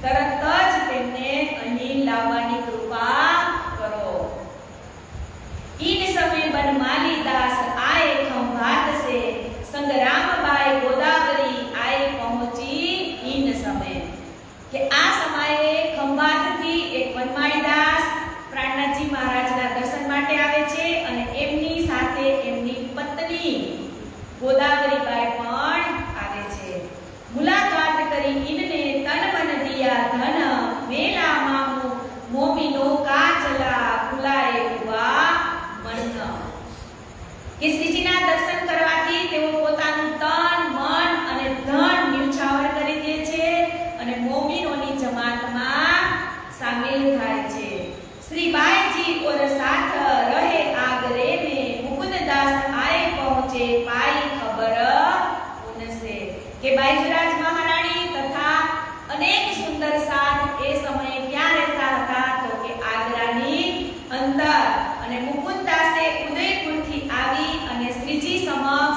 તરત જ તેમને અહીં લાવવાની કૃપા કરો। इन समय बनमाली दास आए खंभात से, संग रामबाई गोदावरी आए पहुंची इन समय। કે આ સમયે ખંભાતથી એક વનમાળી દાસ પ્રાણનાથજી મહારાજના દર્શન માટે આવે છે અને એમની સાથે એમની પત્ની ગોદાવરીબાઈ પણ આવે છે। મુલાકાત કરી ઇનને તન મન દિયા ધન, મેલા મામુ મોમીનો કાચલા ખુલાએ હુઆ મન। કે શ્રીજીના દર્શન કરવાથી તેઓ પોતાનું તન મન અને ધન ન્યુછાવર કરી દે છે અને મોમીનોની જમાતમાં સામેલ થાય છે। श्री बाई जी और साथ रहे आगरे में, मुकुंद दास आए पहुंचे पाई खबर उनसे। के बाईजराज महारानी तथा अनेक सुंदर साथ ए समय क्या रहता था तो के आगरानी अंदर અને મુકુંદ દાસે ઉદયપુરથી આવી અને શ્રીજી સમક્ષ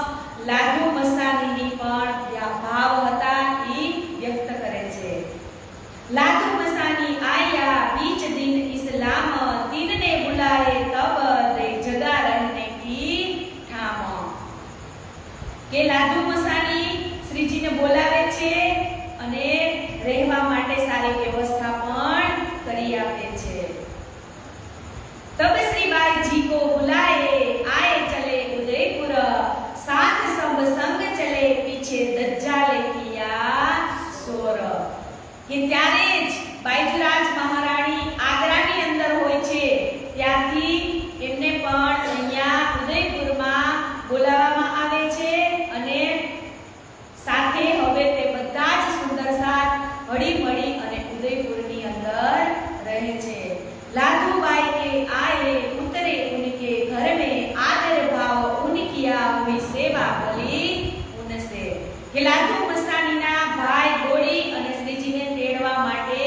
લાધુ મસાનીની પણ ભાવ હતા એ વ્યક્ત કરે છે। लाधु मसानी आया बीच दिन इस्लाम, तीन ने बुलाए तब दे जगा रहने की ठाम। के लाधु मसानी श्रीजी ने बोलावे छे અને રહેવા માટે સારી વ્યવસ્થા પણ કરી આપે છે। तब श्री बाई जी को बुलाए आए चले उदयपुर, साथ सब संग चले पीछे दज्जाले किया सोर। કે ત્યારે જ બાઈજરાજ મહારાણી આગ્રાની અંદર હોય છે, ત્યાંથી એમને પણ અહીંયા ઉદયપુરમાં બોલાવવામાં આવે છે અને સાથે હવે તે બધા જ સુંદર સાથ હળી મળી અને ઉદયપુરની અંદર રહે છે। लाधुबाई के आए उतरे उनके घर में, आदर भाव उनकिया हुई सेवा भली उनसे। કે લાધુ મસ્તાનીના ભાઈ દોડી અને શ્રીજીને તેડવા માટે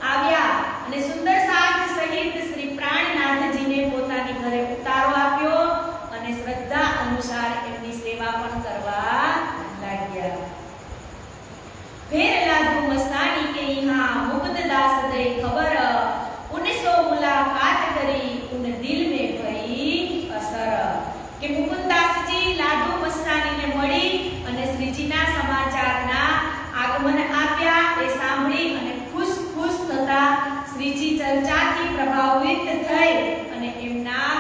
આવ્યા અને સુંદર સાથ સહિત શ્રી પ્રાણનાથજીને પોતાની ઘરે ઉતારો આપ્યો અને શ્રદ્ધા અનુસાર એમની સેવા પણ કરવા લાગ્યા। फिर लाधु मस्तानी के यहाँ मुकुंद दास दे खबर, उनसो मुलाकात करी उन दिल में भई असर। કે મુકુંદાસજી લાધુ મસ્તાનીને મળી અને શ્રીજીના સમાચારના આગમન આપ્યા એ સાંભળી અને ખુશ થતા શ્રીજી ચર્ચાથી પ્રભાવિત થઈ અને એમના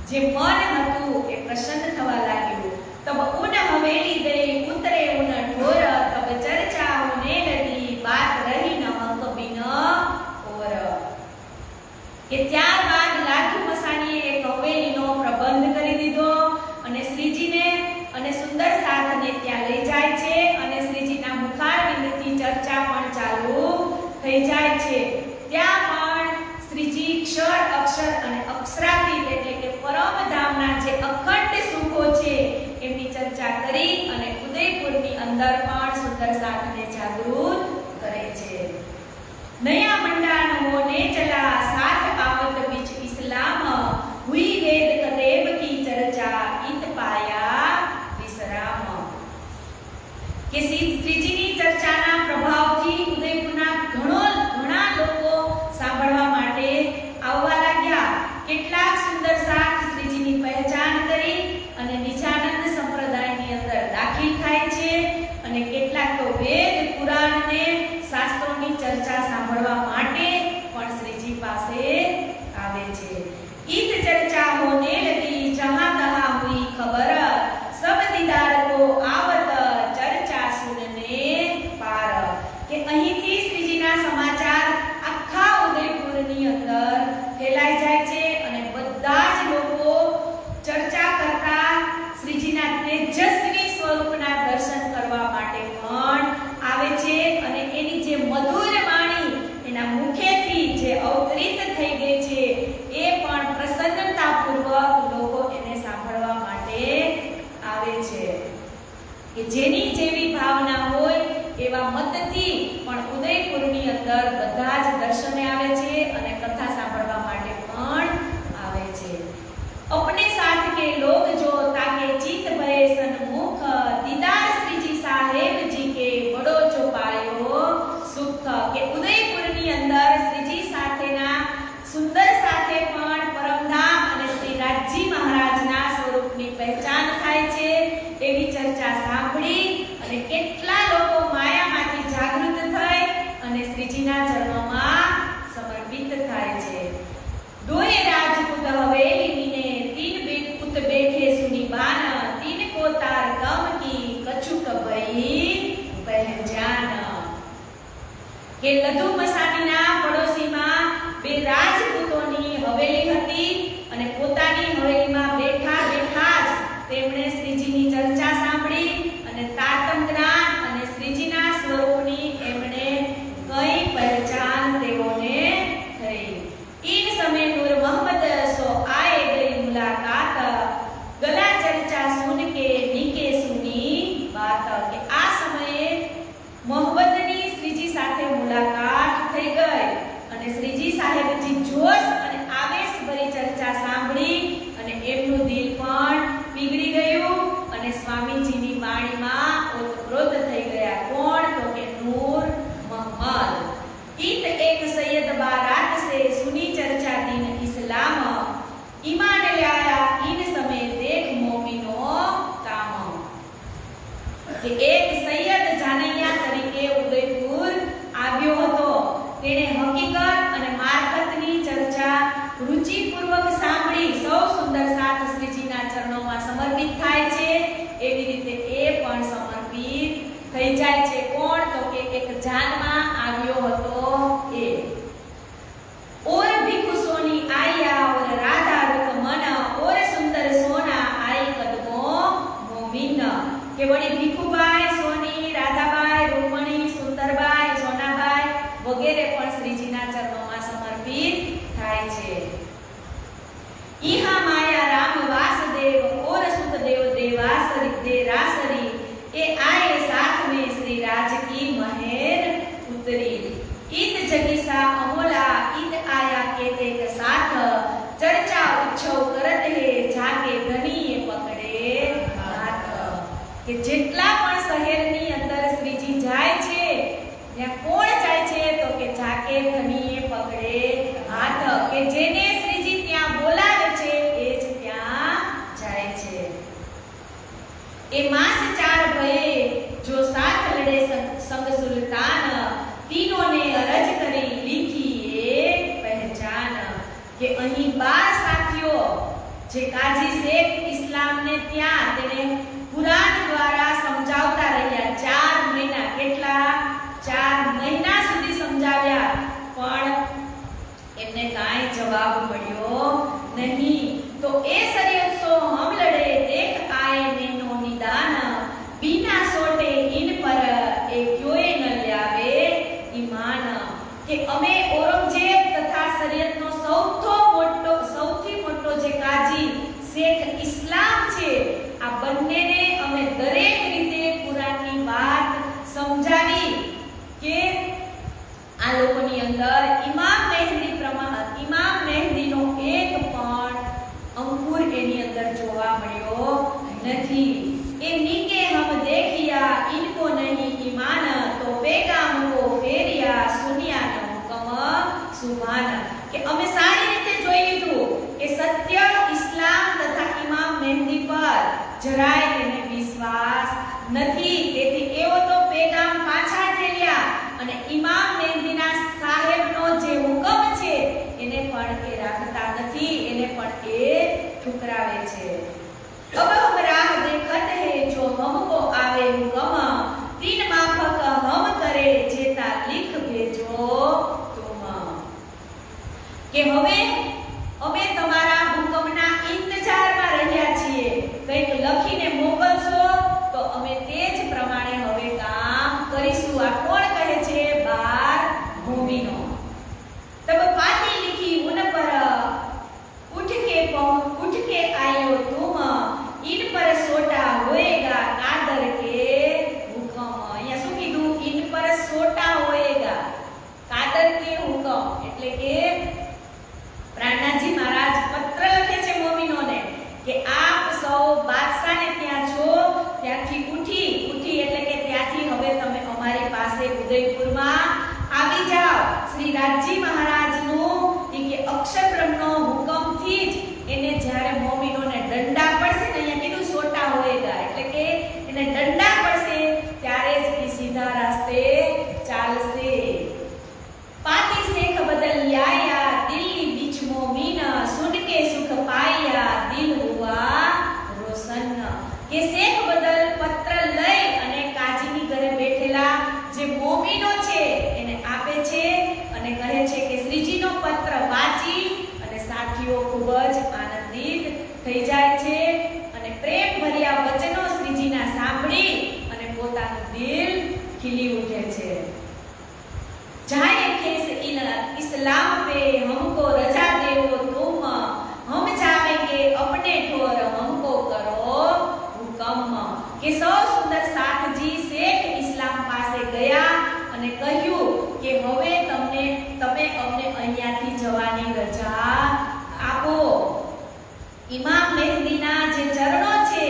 જે મન હતું એ પ્રસન્ન થવા લાગ્યું। તબ ઉન હવેલી ગઈ ઉતરે ઉન ઢોર, તબ ચર્ચા હોને લગી બાત રહી ન હક બિન ઓર। કે ત્યારબાદ લાધુ મસાનીએ એક હવેલીનો પ્રબંધ કરી દીધો અને શ્રીજીને અને સુંદર સાથને ત્યાં લઈ જાય છે અને શ્રીજીના મુખારવિંદથી ચર્ચા પણ ચાલુ થઈ જાય છે। ત્યાં પણ શ્રીજી ક્ષર અક્ષર અને અક્ષરાતીત એટલે કે પરમધામના જે અખંડ સુખો છે એમની ચર્ચા કરી અને ઉદયપુરની અંદર પણ સુંદર સાથને જાગૃત કરે છે। નયા મંડાન હોને ચલા साथ आवत बीच इस्लाम, हुई वेद कतेब की चर्चा इत पाया विश्राम। કે શ્રીજીની ચર્ચાના પ્રભાવથી ઉદયપુરના ઘણા લોકો સાંભળવા માટે આવવા લાગ્યા। કેટલાક સુંદર સાથ શ્રીજીની પહેચાન કરી અને નિજાનંદ સંપ્રદાયની અંદર દાખલ થાય છે અને કેટલાક તો વેદ પુરાણ અને શાસ્ત્રોની ચર્ચા સાંભળવા માટે પણ શ્રીજી પાસે આવે છે। ઈત ચર્ચા હોને લગી જહાં તહાં હુઈ ખબર, સબ દીદાર કો આવત ચર્ચા સુનને પાર। કે અહીંથી શ્રીજીના સમાચાર આખા ઉદયપુરની અંદર ફેલાઈ જાય છે અને બધા જ લોકો ચર્ચા કરતા શ્રીજીના તેજસ્વી સ્વરૂપના દર્શન કરવા માટે પણ આવે છે અને એની જે મધુર વાણી એના કેટલા લોકો માયામાંથી જાગૃત થઈ અને શ્રીજીના ચરણોમાં સમર્પિત થાય છે. દોય રાજપૂત હવેલી મીને તીન બેપુત બેઠે સુની બાન તીન કોતાર કમ કી કછુક ભઈ પહેચાન. કે લધુ મસાણીના પડોશીમાં બે રાજપૂતોની હવેલી હતી અને પોતાની હવેલીમાં બેઠા બેઠા જ તેમણે શ્રીજીની ચર્ચા સાંભળી અને તાતમ જ્ઞાન અને શ્રીજીના સ્વરૂપની એમણે કઈ પહેચાન તેઓને થઈ. इन समय नूर मोहम्मद सो आए गई मुलाकात गला चर्चा सुन के नीके सुनी बात. કે આ સમયે મોહમ્મદની શ્રીજી સાથે મુલાકાત થઈ ગઈ અને શ્રીજી સાહેબજી જોશ અને આવેશભરી ચર્ચા સાંભળી અને એમનું દિલ પણ પીગળી ગયું અને સ્વામીજીની વાણીમાં ઓતપ્રોત થઈ ગયા. કોણ? તો કે નૂર મોહમ્મદ. इत एक सैयद बारात से सुनी चर्चा दिन इस्लाम ईमान लाया इन समय देख मोमिनो काम. કે એક સૈયદ જાનૈયા તરીકે ઉદયપુર આવ્યો હતો. તેણે હકીકત અને મારફતની ચર્ચા રુચિપૂર્વક સાંભળી. સૌ સુંદર સાથ શ્રીજીના ચરણોમાં સમર્પિત થાય છે એવી રીતે એ પણ સમર્પિત થઈ જાય છે. કોણ? તો કે એક જાનમાં આવ્યો હતો એ. और भिखु सोनी आया और राधा रुक मन और सुंदर सोना आई कदमो मोमिन. કે વળી ભીખુભાઈ, સોની, રાધાબાઈ, રૂકમણી, સુંદરબાઈ, સોનાબાઈ વગેરે પણ શ્રીજીના ચરણોમાં સમર્પિત થાય છે. ઈહા માયા રામ વાસુદેવ और सुखदेव देवासरी देरासरी ए आए साथ में श्री राज की महर उतरी. ईद जगीसा अमोला ईद आया केते के साथ चर्चा उत्सव करत है जाके धनीए पकड़े हाथ. કે જેટલા પણ શહેરની અંદર શ્રીજી જાય છે ત્યાં કોણ જાય છે? તો કે જાકે ધણીએ પકડે હાથ. કે જેને શ્રીજી ત્યાં બોલાવે છે એ જ ત્યાં જાય છે. એ માસ ચાર ભયે જો સાથ લડે સંગ સુલતાન तीनों ने अरज करी लिखी ये पहचान. કે અહીં 12 સાથીઓ જે કાજી શેખ ઇસ્લામ ને ત્યાં તેને કુરાન દ્વારા સમજાવતા રહ્યા. 4 મહિના. કેટલા? 4 મહિના સુધી સમજાવ્યા પણ એમને કાંઈ જવાબ મળ્યો નહીં. તો એ શરીયત સો હમ લડે દેખ આए नैनो निदान बिना सोटे इन पर ए क्यों न ल्यावे ईमान. કે અમે ઔરંગઝેબ તથા શરીયતનો સૌથી મોટો જે કાજી શેખ ઇસ્લામ છે આ બંનેને અમે દરેક રીતે કુરાનની વાત સમજાવી કે આ લોકોની અંદર ઇમામ મહેદીનો એક પણ અંકુર એની અંદર જોવા મળ્યો નથી. એ નીકે હમ દેખિયા ઇनको નહીં ઈમાન તો પેગામ કો ફેરિયા સુનિયા નો હુકમ સુભાન. કે અમે સારી રીતે જોઈ લીધું કે સત્ય ઇસ્લામ તથા ઇમામ મહેદી પર જરાય તેને વિશ્વાસ નથી. તેથી એવો તો પેગામ પાછા ઠેલ્યા અને ઇમામ મહેદીના સાહેબનો જે હુકમ છે એને પણ એ રાખતા નથી, એને પણ એ ઠુકરાવે છે. अब हम राह देखत है जो हमको आवे हुकम तीन माफक हम करे जेता लिख भेजो तुम. કે હવે અમે તમારા હુકમના ઇંતજારમાં રહ્યા છીએ. કંઈક લખીને મોકલશો તો અમે તે જ પ્રમાણે હવે કામ કરીશું. આ કોણ કહે છે? 12 મોમીનો. तब पाती लिखी उन पर उठ के आयो तुम इन पर सोटा होएगा कादर के हुकम. અહીંયા શું કીધું? इन पर सोटा होएगा कादर के हुकम. એટલે કે પ્રાણનાથજી મહારાજ પત્ર લખે છે મોમીનોને કે આપ સૌ બાદશાહને ત્યાં છો ત્યાંથી ઉઠી એટલે કે ત્યાંથી હવે તમે અમારી પાસે ઉદયપુરમાં આવી જાઓ. શ્રી રાજજી મહારાજનું કે અક્ષર બ્રહ્મનો હુકમથી જ એને જ્યારે મોમીનોને દંડા પડશે ને, અહીંયા કીધું સોટા હોએગા એટલે કે એને દંડા પડશે ત્યારે મોમીનો છે એને આપે છે અને કહે છે કે શ્રીજીનો પત્ર વાંચી અને સાથીઓ ખૂબ જ આનંદિત થઈ જાય છે અને પ્રેમ ભર્યા વચનો શ્રીજીના સાંભળી અને પોતાનું દિલ ખીલી ઉઠે છે. जाए खेस इस्लाम पे हमको रजा देवो तुम, हम जाएंगे अपने ठोर हमको करो हुकम. કે સૌ સુંદર સાથજી શેખ ઇસ્લામ પાસે ગયા અને કહ્યું કે હવે તમે અમને અહીંયાથી જવાની રજા આપો. ઇમામ મહેદીના જે ચરણો છે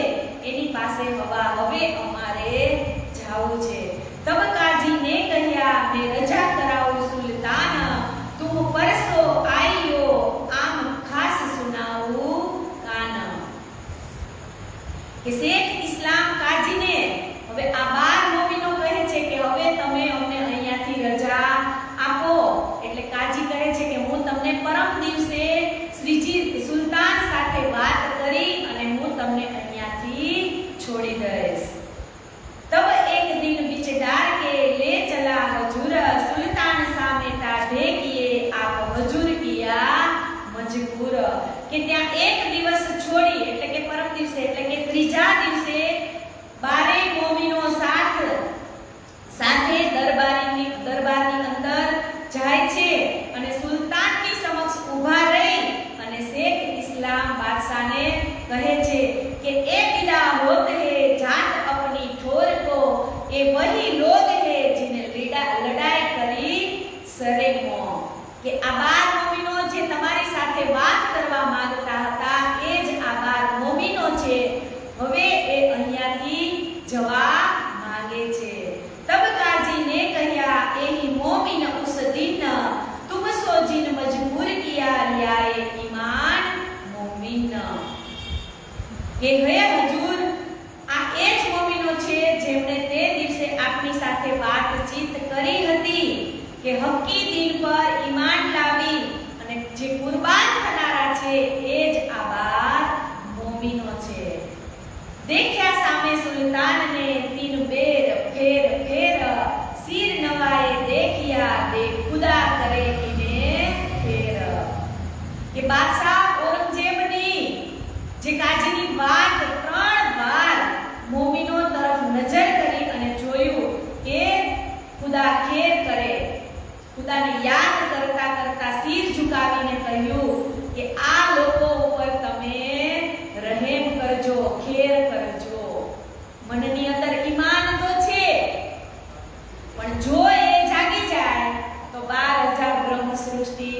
એની પાસે હવે અમારે જાવું છે. तब काजी ने कहा मैं रजा कराऊं सुल्तान, तुम परसो आइयो आम खास सुनाऊं कान. કે શેખ ઇસ્લામ કાજીને હવે આ 12 મોમીનો કહે છે કે હવે તમે અમને અહીંયાથી રજા આપો. એટલે કાજી કહે છે કે હું તમને પરમ દિવસે શ્રીજી સુલતાન સાથે વાત કરી અને હું તમને અહીંયાથી છોડી દઈશ. तब एक दिन बिचदार के ले चला हजूर, सुल्तान सामेता ढेकिए आप हजूर किया मजबूर. કે ત્યાં એક દિવસ છોડી એટલે કે પરમ દિવસે એટલે કે ત્રીજા દિવસે 12 મોમીનો સાથે દરબારની અંદર જાય છે અને સુલતાનની સમક્ષ ઊભા રહી અને શેખ ઇસ્લામ બાદશાહને કહે છે કે એ વિદા હોત હે જાત अपनी ठोर को, ये वही लोग है जिन्हें लड़ाई करी सरे मो. કે આ 12 મોમીનો જે તમારી સાથે વાત કરવા માંગતા હતા એ જ આ 12 મોમીનો છે. હવે એ અહીંયાથી જવા માંગે છે. તબ કાજી ને કહ્યા એહી મોમીન ઉસ દિન तुम सो जिन मजबूर किया लियाए ईमान मोमिन. કે હે હજૂર આ એ જ મોમીનો છે જેમણે તે દિવસે આપની સાથે વાતચીત કરી હતી કે હક્કી દિન પર ઈમાન લાવી અને જે કુરબાન થનારા છે એ જ આ 12 મોમીનો છે. દેખ્યા સામે સુલતાનને તીન બેર ફેર સિર નવાએ દેખ્યા દે ખુદા કરે ઇને ફેર. કે બાદશાહ ઔરંગઝેબની જે કાજીની વાત 3 વાર મોમીનો તરફ નજર કરી અને જોયું કે ખુદા ખેર કરે. ખુદાને યાદ કરતા કરતા સિર ઝુકાવીને કહ્યું કે આ લોકો ઉપર તમે રહેમ કરજો, ખેર કરજો. મનની અંદર ઈમાન તો છે પણ જો એ જાગી જાય તો 12,000 બ્રહ્મ સૃષ્ટિ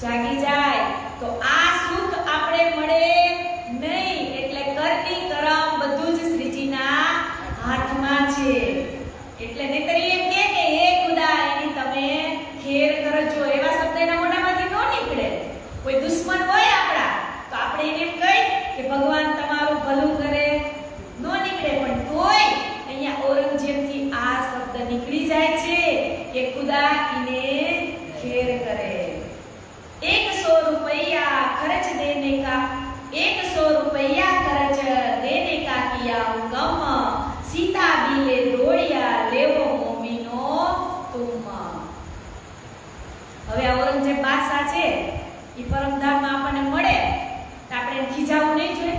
જાગી જાય તો આ સુખ આપણે મળે નહીં. એટલે કરતી કરમ બધું જ શ્રીજીના હાથમાં છે. એટલે નહીતર એમ કે હે ખુદા એની તમે ખેર કરજો એવા શબ્દ એના મોઢામાંથી ન નીકળે. કોઈ દુશ્મન હોય આપણા તો આપણે એને એમ કહી કે ભગવાન તમારું ભલું કરે ન નીકળે. પણ તોય અહીંયા ઔરંગઝેબથી આ શબ્દ નીકળી જાય છે કે ખુદા ઇને ખેર કરે. 100 रुपया खर्च देने का 100 रुपया खर्च देने का किया हुक्म, सीता बिले दौड़िया लेवो मोमीनो तुम. હવે ઔરંગઝેબ બાદશાહ છે ઈ પરમધામમાં આપણને મળે તો આપણે ખીજાવું નહીં જોઈએ.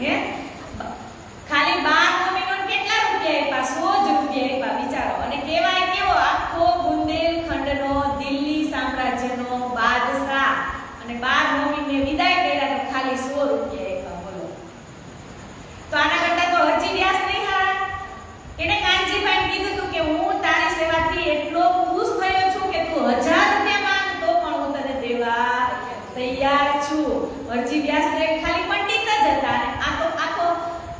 હે ખાલી 12 મોમીનો કેટલા રૂપિયા આપ્યા? 100 જ રૂપિયા આપ્યા વિચારો. અને કેવાય કેવો આખો બુંદેલખંડનો દિલ્હી સામ્રાજ્યનો બાદશાહ અને 12 મોમીને વિદાય કર્યા તો ખાલી 100 રૂપિયા આપ્યા. બોલો તો આના કરતા તો હરજી વ્યાસ નહીં હારા. એને કાનજીભાઈ કીધું હતું કે હું તારી સેવાથી એટલો ખુશ થયો છું કે તું 1000 રૂપિયા માંગ તો પણ હું તને દેવા તૈયાર છું. હરજી વ્યાસ ખાલી પંડિત જ હતા અને આ તો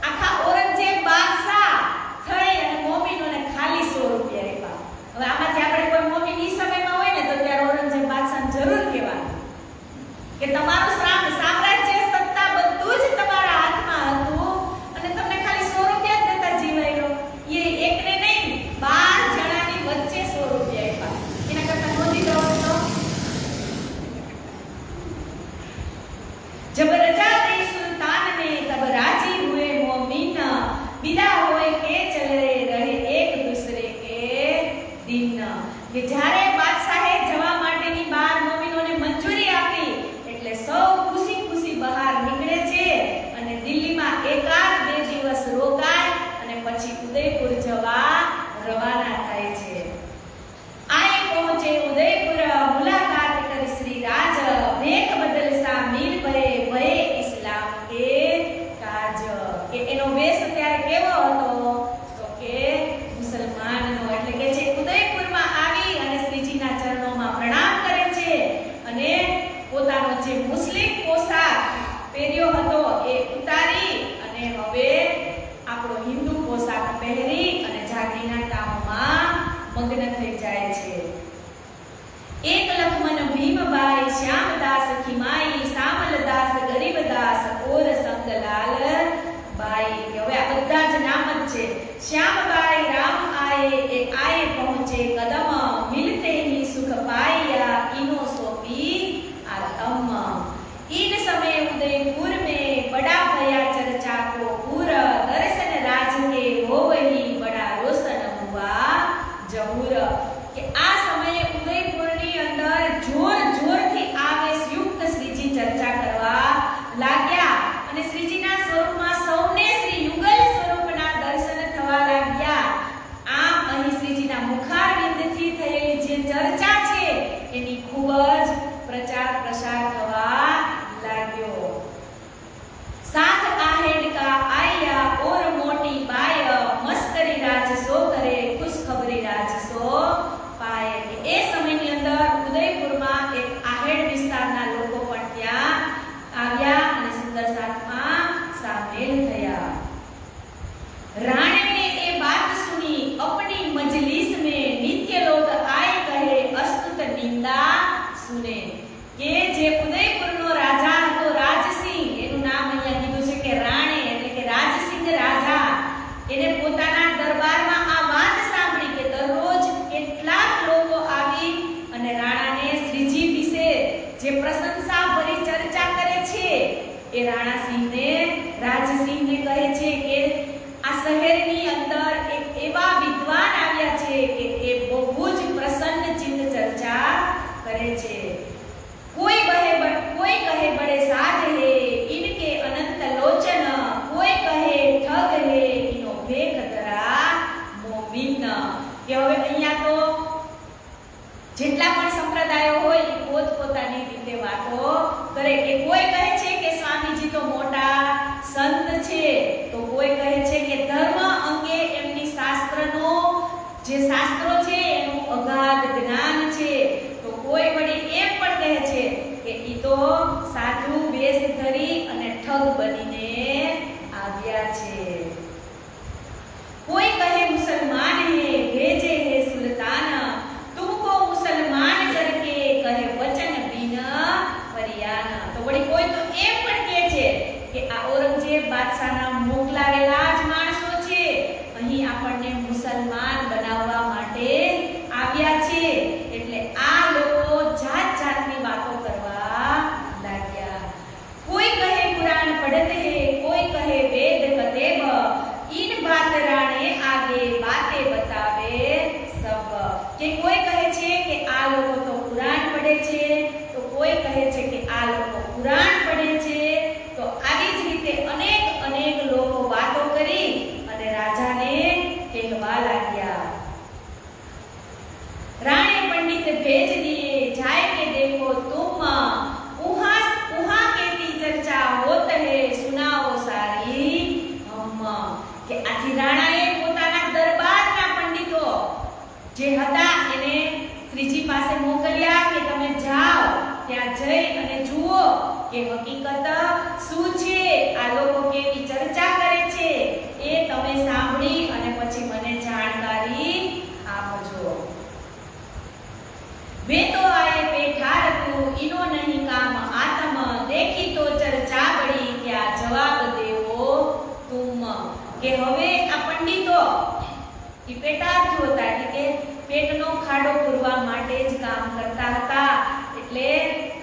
આખા ઔરંગઝેબ બાદશાહ થઈ અને મોમીનોને ખાલી 100 રૂપિયા આપ્યા. હવે આમાંથી આપણે કોઈ મોમીન ઈ સમયમાં હોય ને તો ત્યારે ઔરંગઝેબ બાદશાહને જરૂર કહેવાનું કે તમારું સામ્રાજ્ય સત્તા બધું જ તમારા હાથમાં હતું અને તમને ખાલી 100 રૂપિયા જ દેતા જીવાયો. એ એકને નહીં 12 જણાની વચ્ચે 100 રૂપિયા આપ્યા. એના કરતા નોંધી દો તો જબરજસ્ત આગળના કામમાં મગ્ન થઈ જાય છે. એક લખમન ભીમબાઈ, શ્યામદાસ ખીમાઈ, સામલદાસ ગરીબદાસ, ઓર સંગલાલ બાઈ. હવે આ બધા જ નામ જ છે. શ્યામબાઈ રામ આયે એ આયે પહોંચે કદમ, મિલતે ही सुख पाया इनो सोपी आतम. इन समय उदयपुर में बड़ा भया चर्चा को पूर, दर्शन राज के हो वही बड़ा रोशन हुआ जहूर. કે આ સમયે ઉદયપુરની અંદર જોર જોરથી આવેશયુક્ત શ્રીજી ચર્ચા કરવા લાગ્યા અને શ્રીજીના સ્વરૂપમાં સૌને શ્રી યુગલ સ્વરૂપના દર્શન થવા લાગ્યા. આમ અહીં શ્રીજીના મુખારવિંદથી થયેલી જે ચર્ચા છે એની ખૂબ જ પ્રચાર પ્રસાર થવા લાગ્યો. साथ आहेड का आया और मोटी बाय, मस्करी राज सो करे खुशखबरी राज सो पाए. એ સમયની અંદર ઉદયપુરમાં એક આહેડ વિસ્તારના લોકો પણ ત્યાં આવ્યા અને સુંદર સાથમાં સામેલ થયા. राणे ने ये बात सुनी अपनी मजलिस में, नित्य लोग आए कहे अस्तुत निंदा सुने. કે જે ઉદયપુરનો રાજા હતો રાજસિંહ, એનું નામ અહીંયા કીધું છે કે રાણે એટલે કે રાજસિંહ રાજા, એને પોતાના દરબારમાં આ વાત સાંભળી કે દરરોજ કેટલાક લોકો આવી અને રાણાને શ્રીજી વિશે જે પ્રશંસા ભરી ચર્ચા કરે છે એ રાણાસિંહને રાજસિંહને કહે છે કે આ શહેરની અંદર એક એવા વિદ્વાન આવ્યા છે કે એ બહુ જ પ્રસન્ન ચિત્ત ચર્ચા કરે છે. कोई कहे बड़े साध है इनके अनंत लोचन, कोई कहे ठग है इनो भेख धरा मोमिन. કે હવે અહીંયા તો જેટલા પણ સંપ્રદાયો હોય એ પોતપોતાની રીતે વાતો કરે કે કોઈ કહે છે કે સ્વામીજી તો મોટા સંત છે, તો કોઈ કહે છે કે ધર્મ અંગે એમની શાસ્ત્રનો જે શાસ્ત્રો છે એનું અગાધ જ્ઞાન છે, તો કોઈ વળી એમ પણ કહે છે કે ઈ તો સાધુ વેશ ધરી અને ઠગ બનીને આવ્યા છે. કોઈ કહે મુસલમાન હે भेजे है सुल्तान, तुमको मुसलमान करके कहे वचन बिन परियान. તો વળી કોઈ તો એમ પણ કહે છે કે આ ઔરંગઝેબ બાદશાહના મોકલાવેલા જ માણસો છે, અહીં આપણને મુસલમાન બનાવવા માટે આવ્યા છે. એટલે આ લોકો જાત જાતની વાતો કરવા લાગ્યા. કોઈ કહે પુરાણ પढ़त है, कोई कहे वेद कतेब, इन बात राणे आगे बातें बतावे सब. કે કોઈ કહે છે કે આ લોકો તો પુરાણ પઢે છે, તો કોઈ કહે છે કે આ લોકો પુરાણ પઢે છે. તો આવી જ રીતે અનેક લોકો વાતો કરી અને રાજાને કહેવા લાગ્યા. राणे पंडित भेज दिए जाए के देखो तुम, उहाँ केती चर्चा होत है सुनाओ सारी हम. કે આથી રાણાએ પોતાના દરબારના પંડિતો જે હતા એને શ્રીજી પાસે મોકલ્યા કે તમે જાઓ ત્યાં જઈ અને જુઓ કે હકીકત શું છે, આ લોકો કેવી ચર્ચા કરે છે એ તમે સાંભળી અને પછી મને જાણકારી આપજો. वे तो आए पेठार तू इनो नहीं काम आत्म, देखी तो चर्चा बड़ी क्या जवाब देवो तुम. કે હવે આ પંડિતો ઈ પેટાર્થી હતા એટલે કે પેટનો ખાડો પૂરવા માટે જ કામ કરતા હતા. એટલે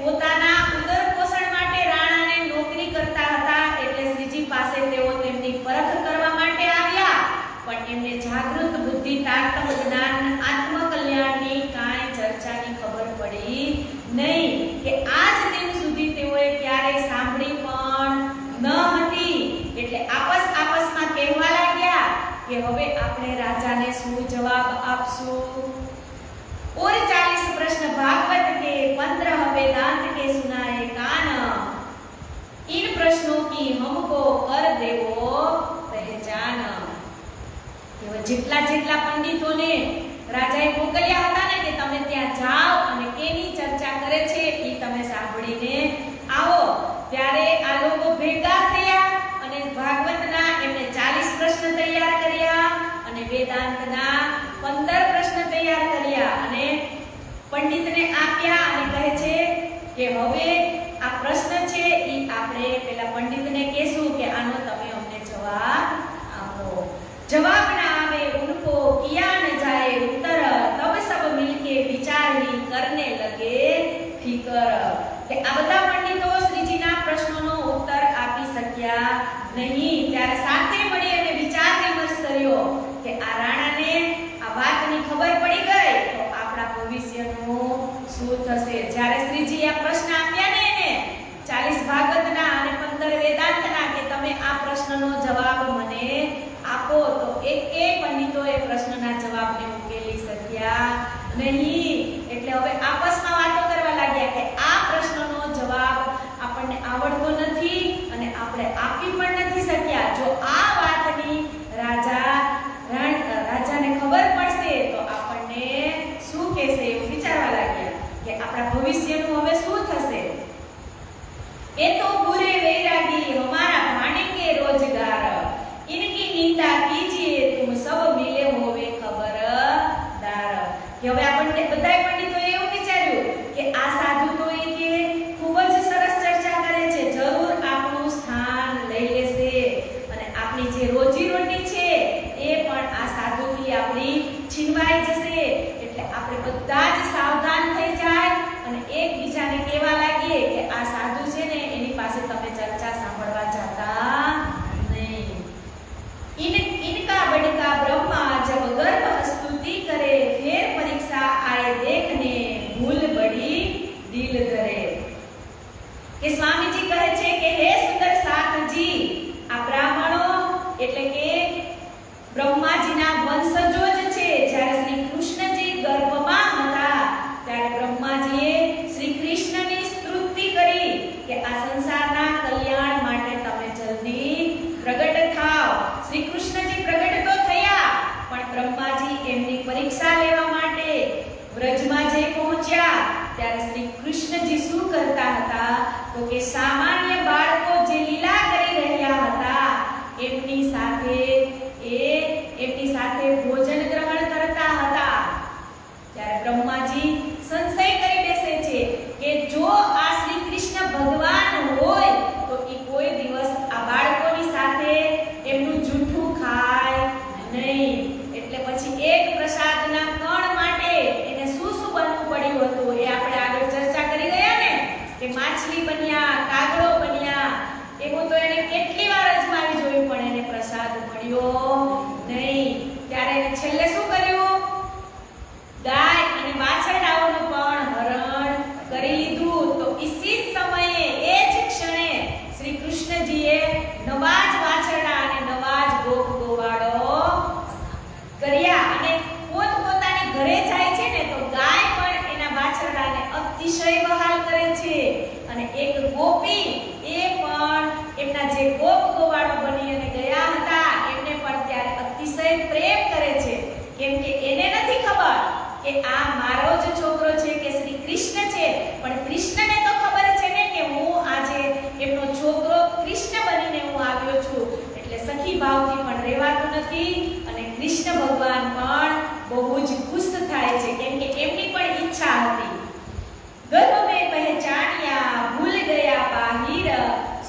પોતાના ઉદર પોષણ માટે રાણાને નોકરી કરતા હતા. એટલે શ્રીજી પાસે તેઓ તેમની પરખ કરવા માટે આવ્યા, પણ એમને જાગૃત બુદ્ધિ, તારતમ જ્ઞાન, આત્મકલ્યાણની કાંઈ ચર્ચાની ખબર પડી નહીં. કે આજ દિન સુધી તેઓએ ક્યારેય સાંભળી પણ ન હતી. એટલે આપસમાં કહેવા લાગ્યા કે હવે આપણે રાજાને શું જવાબ આપશું. और 40 प्रश्न भागवत के, 15 वेदांत के सुनाए कान, इन प्रश्नों की हमको कर देवो पहचान. જેટલા પંડિતોને રાજાએ મોકલ્યા હતા ને કે તમે ત્યાં જાઓ અને કેની ચર્ચા કરે છે એ તમે સાંભળીને આવો. ત્યારે આ લોકો ભેગા થયા અને ભાગવતના એમને 40 પ્રશ્ન તૈયાર કર્યા અને વેદાંતના કર્યા અને પંડિતને આપ્યા અને કહે છે કે હવે આ પ્રશ્ન છે એ આપણે પેલા પંડિતને કહેશું કે આનો તમે અમને જવાબ આપો. जवाब ना आवे उनको किया न जाए उत्तर तब सब मिलके विचारनी करने लगे फिकर. કે આ બધા પંડિતો શ્રીજીના પ્રશ્નોનો ઉત્તર આપી શક્યા નહીં. ત્યારે સાથે મળી અને વિચાર વિમર્શ કર્યો કે આ રાણાને આ વાતની ખબર પડી ગઈ તો આપણા ભવિષ્યનું શું થશે. જ્યારે શ્રીજી આ પ્રશ્ન આપ્યા ને એને 40 ભાગવતના અને 15 વેદાંતના કે તમે આ પ્રશ્નનો જવાબ મને આપો તો એક પંડિતોએ પ્રશ્નના જવાબને ઉકેલી શક્યા નહીં. એટલે હવે આપસમાં વાતો કરવા લાગ્યા કે આ પ્રશ્નનો જવાબ આપણને આવડતો નથી અને આપણે આપી પણ નથી શક્યા. જો આ વાતની રાજાને ખબર પડશે તો આપણને શું કહેશે એવું વિચારવા લાગ્યા કે આપણા ભવિષ્યનું હવે શું થશે. એ તો બુરે વૈરાગી હમારા ભાણેંગે રોજગાર इनकी निंदा कीजिए तुम सब मिले होवे खबरदार. કે હવે આપણને બધાય પંડિતોએ એવું વિચાર્યું કે આ સાધુ તો એ કે ખૂબ જ સરસ ચર્ચા કરે છે, જરૂર આપણું સ્થાન લઈ લેશે અને આપણી જે રોજી રોટી છે એ પણ આ સાધુથી આપણી છીનવાઈ જશે. એટલે આપણે બધા જ સાવધાન થઈ જાય અને એકબીજાને કહેવા લાગીએ કે આ સાધુ છે ને એની પાસે તમે ચર્ચા સાંભળવા જાતા નહીં. इनका बड़का ब्रह्मा जब गर्भ स्तुति करे फिर परीक्षा आए देखने भूल बड़ी दिल धरे. કે સ્વામીજી કહે છે કે હે સુંદર સાધજી, આ બ્રાહ્મણો એટલે કે બ્રહ્માજીના વંશજો જ છે. જ્યારે શ્રી કૃષ્ણજી ગર્ભમાં હતા ત્યારે બ્રહ્માજીએ શ્રી કૃષ્ણની સ્તુતિ કરી કે આ સંસારના કલ્યાણ માટે તમે જલ્દી પ્રગટ થાઓ. શ્રી કૃષ્ણજી પ્રગટ તો થયા પણ બ્રહ્માજી એમની પરીક્ષા લેવા માટે વ્રજમાં જઈ પહોંચ્યા. ત્યારે શ્રી કૃષ્ણજી શું કરતા હતા તો કે સામાન્ય બાળકો જે લીલા કરી રહ્યા હતા એમની સાથે ભોજન ગ્રહણ કરતા હતા. ત્યારે બ્રહ્માજી સંશય કરી બેસે છે કે જો આ શ્રી કૃષ્ણ ભગવાન હોય તો એ કોઈ દિવસ આ બાળકોની સાથે એમનું જૂઠું ખાય નહીં. એટલે પછી એક પ્રસાદના કણ માટે એને શું બનવું પડ્યું હતું એ આપણે આગળ ચર્ચા કરી ગયા ને કે માછલી બન્યા, કાગડો બન્યા. એવું તો એને કેટલી વાર અજમાવી જોયું પણ એને પ્રસાદ મળ્યો નહીં. ત્યારે એને છેલ્લે શું કર્યું? ગાય અને વાછરડાઓનું પણ હરણ કરી લીધું. તો ઇસી સમયે એ જ ક્ષણે શ્રી કૃષ્ણજીએ નવા જ વાછરડા અને નવા જ ગોવાળો કર્યા. અને પોતપોતાની ઘરે જાય છે ને તો ગાય પણ એના વાછરડાને અતિશય વહાલ કરે છે અને એક ગોપી એ પણ એમના જે ગોવાળો બની અને ગયા હતા એમને પણ ત્યારે અતિશય પ્રેમ કરે છે. કેમ કે એને નથી ખબર કે આ મારો જ છોકરો છે કે શ્રી કૃષ્ણ છે, પણ કૃષ્ણને તો ખબર છે ને કે હું આજે એમનો છોકરો કૃષ્ણ બનીને હું આવ્યો છું. એટલે સખી ભાવથી પણ રહેવાતું નથી અને કૃષ્ણ ભગવાન પણ બહુ જ ખુશ થાય છે કેમ કે એમની પણ ઈચ્છા હતી. ગર્ભ મેં પહેચાનિયા ભૂલ ગયા બાહિર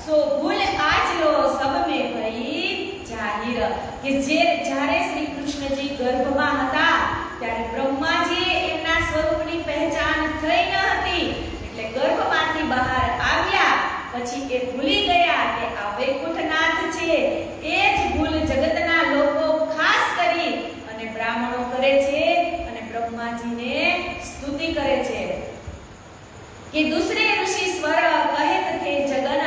સો ભૂલ આજ લો સબ મેં ભઈ જાહિર. કે જ્યારે શ્રી કૃષ્ણજી ગર્ભમાં હતા ત્યારે બ્રહ્માજીએ એમના સ્વરૂપની પહેચાન થઈ ન હતી. એટલે ગર્ભમાંથી બહાર આવ્યા પછી એ ભૂલી ગયા કે આ વૈકુંઠનાથ છે. એ જ ભૂલ જગતના લોકો ખાસ કરી અને બ્રાહ્મણો કરે છે અને બ્રહ્માજીને સ્તુતિ કરે છે કે दूसरे ऋषि स्वर कहत थे जगन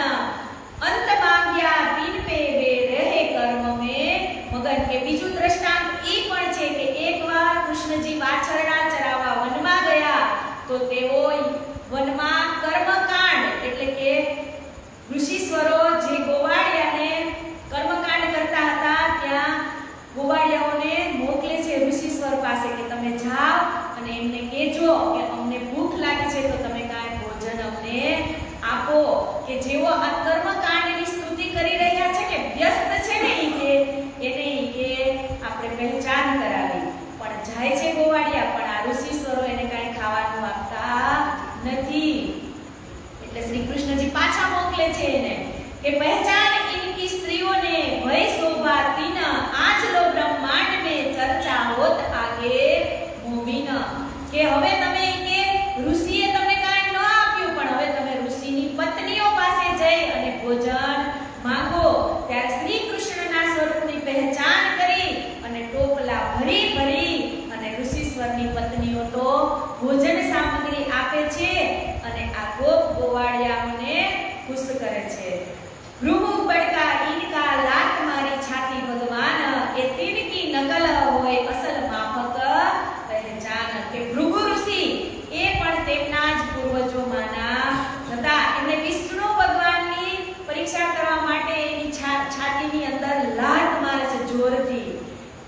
अंत मांग्या बिन पे वे रहे कर्म में मगन. કે બીજું દ્રષ્ટાંત ઈ પણ છે કે એકવાર કૃષ્ણજી વાછરડા ચરાવવા વનમાં ગયા તો તેઓ વનમાં કર્મકાંડ એટલે કે ઋષિશ્વરો જે ગોવાળિયાને કર્મકાંડ કરતા હતા ત્યાં ગોવાળિયાઓને મોકલે છે ઋષિશ્વર પાસે કે તમે જાઓ અને એમને કહેજો કે અમને ભૂખ લાગી છે તો તમે કાંઈ ભોજન અમને આપો. કે જેઓ આ કર્મકાંડની સ્તુતિ કરી રહ્યા છે કે વ્યસ્ત છે ને એને આપણે પહેચાન કરાવી. પણ જાય છે ગોવાળિયા પણ આ ઋષિ નથી. એટલે શ્રી કૃષ્ણજી પાછા મોકલે છે એને કે પહેચાન ઇનકી સ્ત્રીઓને ભય શોભા તીન આજ લો બ્રહ્માંડ में चर्चा होत आगे मोमिन. કે હવે તમે કે ઋષિએ તમને કાંઈ ન આપ્યું, પણ હવે તમે ઋષિની પત્નીઓ પાસે જઈ અને ભોજન માંગો. ત્યારે શ્રી કૃષ્ણના સ્વરૂપની પહેચાન કરી અને ટોપલા ભરી ભરી અને ઋષિશ્વરની પત્નીઓ તો ભોજન સામગ્રી આપે છે અને આ ગોપ ગોવાળિયાઓને ખુશ કરે છે. ભૃગુ બડકા ઇનકા લાત મારી છાતી ભગવાન એ તીનકી નકલ હોય અસલ માફક પહેચાન. કે ભૃગુ ઋષિ એ પણ તેમના જ પૂર્વજોમાંના હતા. એમણે વિષ્ણુ ભગવાનની પરીક્ષા કરવા માટે એની છાતીની અંદર લાત મારે છે જોરથી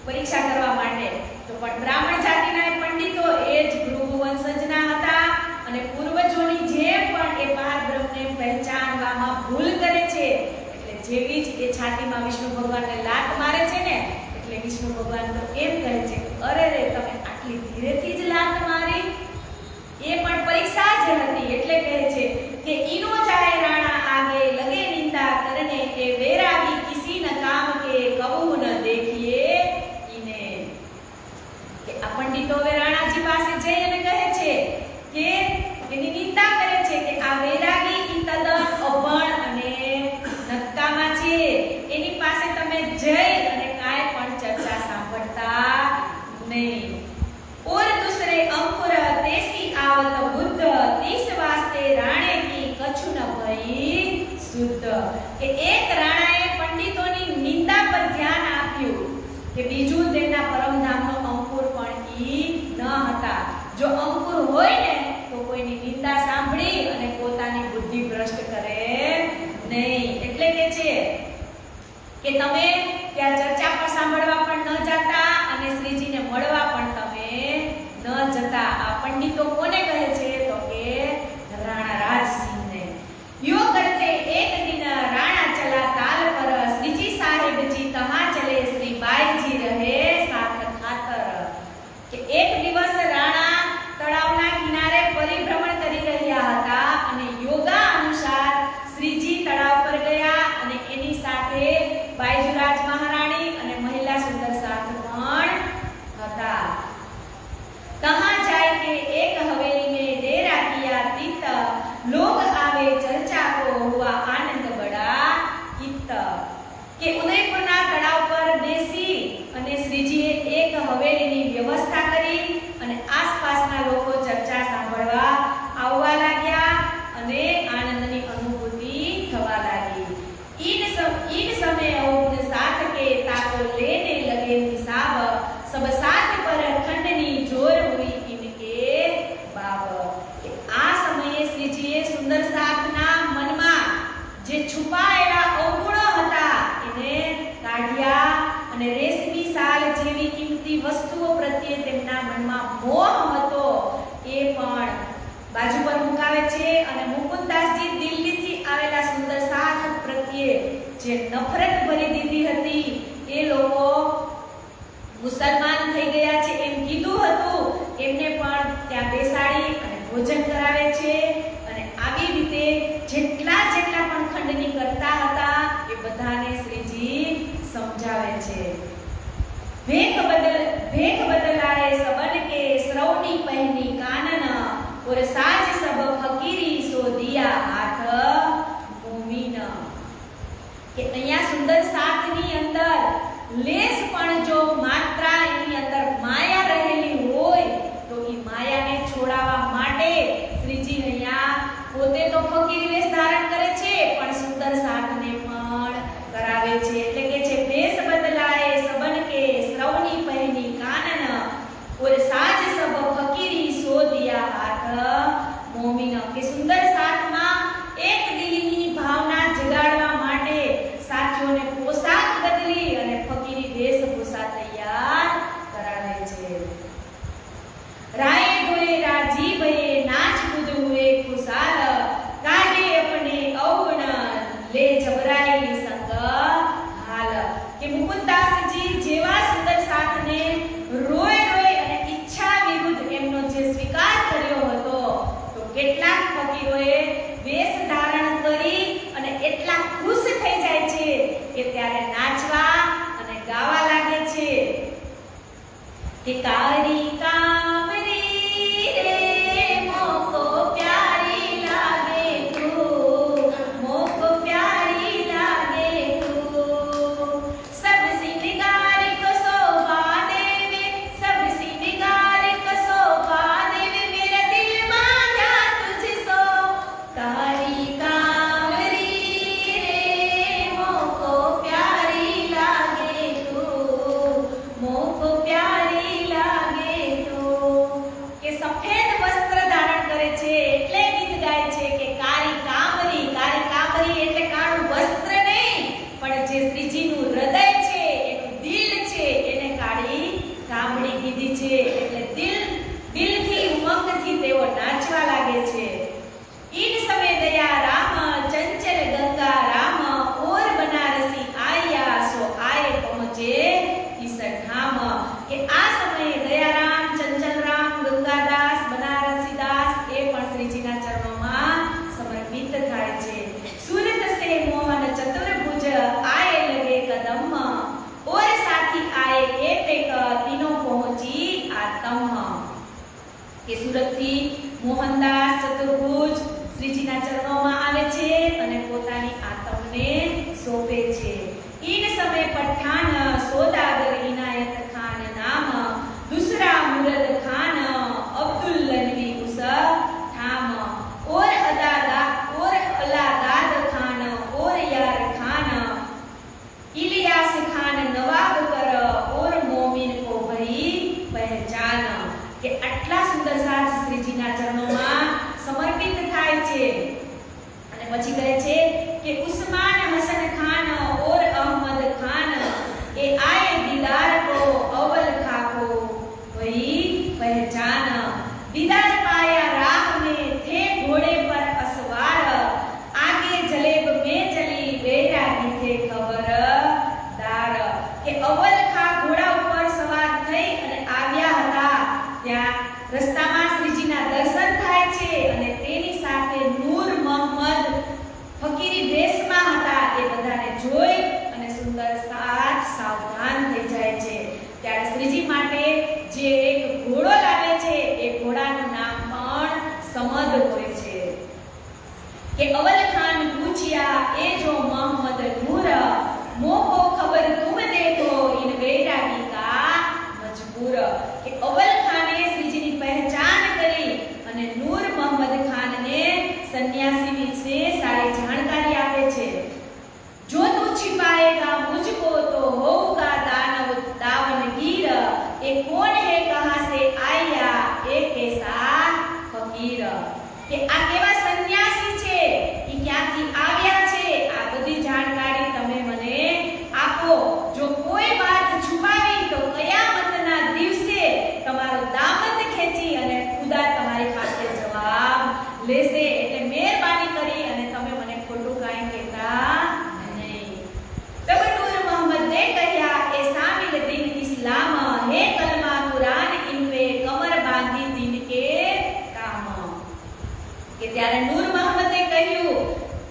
પરીક્ષા કરવા માટે. તો પણ બ્રાહ્મણ જાતિના પંડિતો એ જ ભૃગુ વંશજના હતા અને પૂર્વજોની જેમ પણ એ પરબ્રહ્મને પહેચાનવામાં ભૂલ કરે છે. એટલે જેવી જ એ છાતીમાં વિષ્ણુ ભગવાનને લાત મારે છે ને એટલે વિષ્ણુ ભગવાન તો એમ કહે છે અરે રે તમે આટલી ધીરેથી જ લાત મારી. એ પણ પરીક્ષા જ હતી. એટલે કહે છે કે ઈનો જાય રાણા આગે લગે નિંદા કરને કે વૈરાગી કિસી ન કામ કે કબૂ ન દેખીએ ઈને. કે આ પંડિતો હવે રાણાજી પાસે જઈ અને કહે છે કે એની નિંદા કરે છે કે આ વૈરાગી ઈ તદ્દન અભણ અને નકામા છે. એની પાસે તમે જઈ અને કાંઈ પણ ચર્ચા સાંભળતા નહીં. और दूसरे अंकुर तेसी आवत बुद्ध तीस वास्ते राणे की कछु न भई शुद्ध. કે એક રાણાએ પંડિતોની નિંદા પર ધ્યાન આપ્યું કે બીજું તેમના પરમધામનો અંકુર પણ ઈ ન હતા. જો અંકુર હોય ને તો કોઈની નિંદા સાંભળી અને પોતાની બુદ્ધિ ભ્રષ્ટ કરે નહીં. એટલે કે છે કે તમે ત્યાં ચર્ચા પર સાંભળવા પણ ન જાતા અને શ્રીજીને મળવા પણ તમે ન જતા. આ પંડિતો કોને કહે છે તો કે રાણા રાજસિંહને. યો કરતે એક દિન રાણા ચલા તાલ પર શ્રીજી સાહેબજી તહા ચલે શ્રી બાઈજી રહે સાથ ખાતર. કે એક દિવસ રાણા તળાવના કિનારે પરિભ્રમણ કરી રહ્યા હતા અને યોગા અનુસાર શ્રીજી તળાવ પર ગયા અને એની સાથે બાઈજુરાજ મહારાણી અને મહિલા સુંદર સાથ પણ હતા. कहाँ जाए के एक हवेली में डेरा किया तीत लोग आवे चर्चा को हुआ आनंद बड़ा इत. કે ઉદયપુરના તળાવ પર બેસી અને શ્રીજીએ એક હવેલીની વ્યવસ્થા કરી અને આસપાસના લોકો ચર્ચા સાંભળવા આવવા લાગ્યા અને આનંદની અનુભૂતિ થવા લાગી. इन समय उन साथ के ताको लेने लगे हिसाब सब साथ पर खंडनी जोर हुई इनके बाब. કે આ સમયે શ્રીજીએ સુંદર સાથના મનમાં જે છુપાયેલા અવગુણો હતા એને કાઢ્યા અને રેશમી શાલ જેવી કિંમતી વસ્તુઓ પ્રત્યે તેમના મનમાં મોહ હતો એ પણ બાજુ પર મુકાવે છે. અને મુકુદાસજી દિલ્હીથી આવેલા સુંદર સાથ પ્રત્યે જે નફરત ભરી દીધી હતી એ લોકો મુસલમાન થઈ ગયા છે એમ કીધું હતું એમને પણ ત્યાં બેસાડી અને ભોજન કરાવે છે. અને આવી રીતે જેટલા પણ ખંડની કરતા હતા એ બધાને શ્રીજી સમજાવે છે. ભેખ બદલાए सबन के श्रवणी पहनी कानन और साज सब फकीरी सो दिया हाथ मोमीन. કે અહીંયા સુંદર સાથની અંદર લેસ પણ જો માત્રા એની અંદર માયા રહેલી હોય તો એ માયાને છોડાવવા માટે શ્રીજી અહીંયા પોતે તો ફકીર વેશ ધારણ કરે છે પણ સુંદર સાથને પણ કરાવે છે. એટલે કે છે વેશ બદલાए सबन के श्रवणी पहनी कानन और साज सब फकीरी सो दिया हाथ कारी कामरी रे मोको प्यारी लागे तू, मोको प्यारी लागे तू। सब सिंगार को शोभा देवे, सब सिंगार को शोभा देवे, मेरा दिल मांगा तुझसो। कारी कामरी रे मोको प्यारी लागे तू, मोको प्यारी लागे तू। કે સફેદ વસ્ત્ર ધારણ કરે છે એટલે ગીત ગાય છે કે કાળી કામરી એટલે કાળું વસ્ત્ર નહીં, પણ જે શ્રીજીનું હૃદય છે, એનું દિલ છે, એને કાળી કામળી કીધી છે। એટલે દિલથી ઉમંગથી તેઓ નાચવા લાગે છે। इन समय दया राम चंचल गंगा राम और बनारसी आया सो आए पहुंचे इस धाम। કે આ સમયે દયારામ, ચંચલરામ, ગંગાદાસ, બનારસી દાસ એ પણ શ્રીજીના ચરણોમાં સમર્પિત થાય છે। सूरत से मोहन चतुर्भुज आए लगे कदम, और साथी आए एक एक तीनों पहुंची आतम। કે સુરતથી મોહનદાસ ચતુર્ભુજ શ્રીજીના ચરણોમાં આવે છે અને પોતાની આતમને સોંપે છે। इन समय पठान सौदागर इनायत खान नाम, दूसरा मुरद खान अब्दुल लनवी उस ठाम, और अलादाद खान और यार खान इलियास खान नवाब कर, और मोमिन को भई पहचान। કે આટલા સુંદર સાજ શ્રીજીના ચરણોમાં સમર્પિત થાય છે। અને પછી કહે છે કે ઉસ્માન હસન ખાન और अहमद खान ए आए दीदार को अवल खाको वही पहचान। दीदार पाया राह में थे घोड़े पर असवार, आगे जलेब में चली बैरागी थे खबरदार। કે અવલ ખા ઘોડા ઉપર સવાર થઈ અને આવ્યા હતા, ત્યાં રસ્તામાં શ્રીજીના દર્શન થાય છે અને તેની સાથે નૂર મોહમ્મદ ફકીરી વેશમાં હતા। એ બધાને જોઈ અને સુંદર સાજ સાવધાન થઈ જાય છે। ત્યારે શ્રીજી માટે જે એક ઘોડો લાવે છે એ ઘોડાનું નામ પણ સમદ હોય છે। કે અવલ ખાન પૂછ્યા એ જો મોહમ્મદ નૂર, મોકો ખબર તુમ દેખો इन बैरागी का मजबूर। કે અવલ ખાને શ્રીજીની પહેચાન કરી અને નૂર મોહમ્મદ ખાનને સન્યાસી વિશે સારી જાણકારી આપે છે। જો તું छिपाएगा मुझको तो होगा दानव दावनगीर, ये कौन है कहां से आया ये कैसा फकीर। કે આ કેવા સન્યાસી છે, ઈ ક્યાંથી આવ્યા છે, આ બધી જાણકારી તમે મને આપો। જો કોઈ વાત છુપાવી તો કયામતના દિવસે તમારો દામન ખેંચી અને ખુદા તમારી પાસે જવાબ લેશે। એટલે મહેરબાની કરી અને તમે મને ખોટું કાંઈ કહેતા નહીં। તબ નૂર મોહમ્મદ ને કહ્યા એ શામિલ દિન ઇસ્લામ, હે કલમા કુરાન ઇનવે કમર બાંધી દિન કે કામ। કે ત્યારે નૂર મોહમ્મદે કહ્યું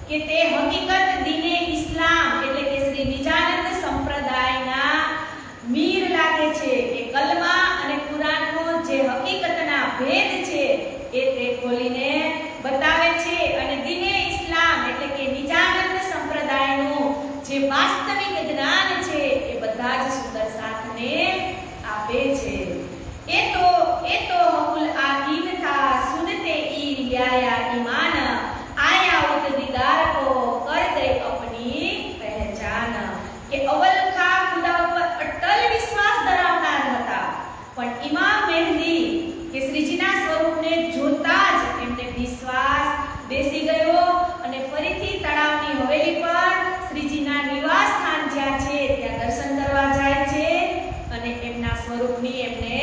કે તે હકીકત દિને ઇસ્લામ એટલે કે શ્રી નિજાનંદ સંપ્રદાયના મીર લાગે છે। કે કલમા અને કુરાનનો જે હકીકતના ભેદ છે એ તે ખોલીને બતાવે છે અને દિને ઇસ્લામ એટલે કે નિજાનંદ સંપ્રદાયનું જે વાસ્તવિક જ્ઞાન છે એ બધા જ સુંદર સાથને આપે છે। એ તો હકુલ આકીમ था सुनते ई लिया ईमान, आया उत दीदार को कर दे अपनी पहचान। કે અવલ ખા ખુદા ઉપર અટલ વિશ્વાસ ધરાવનાર હતા, પણ ઇમામ મહેદી કે શ્રીજીના સ્વરૂપને જોતા જ એમને વિશ્વાસ બેસી ગયો અને ફરીથી તળાવની હવેલી પર શ્રીજીના નિવાસ સ્થાન જ્યાં છે ત્યાં દર્શન કરવા જાય છે અને એમના સ્વરૂપની એમને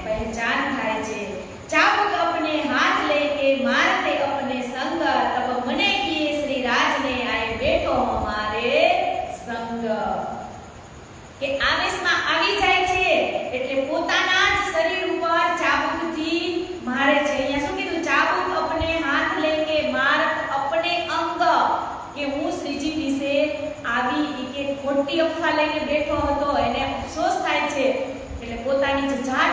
પહેચાન થાય છે। ચાબુક अपने हाथ लेके मारते अपने संग, तब मने किए श्री राज ने आए बैठो हमारे संग। કે આવેશમાં આવી જાય છે એટલે પોતાના જ શરીર ઉપર ચાબુકથી મારે છે। અહીંયા શું કીધું? ચાબુક अपने हाथ लेके मारत अपने अंग। કે હું શ્રીજી વિશે આવી કે ખોટી અફવા લઈને બેઠો હતો એને અફસોસ થાય છે એટલે પોતાની જ જાત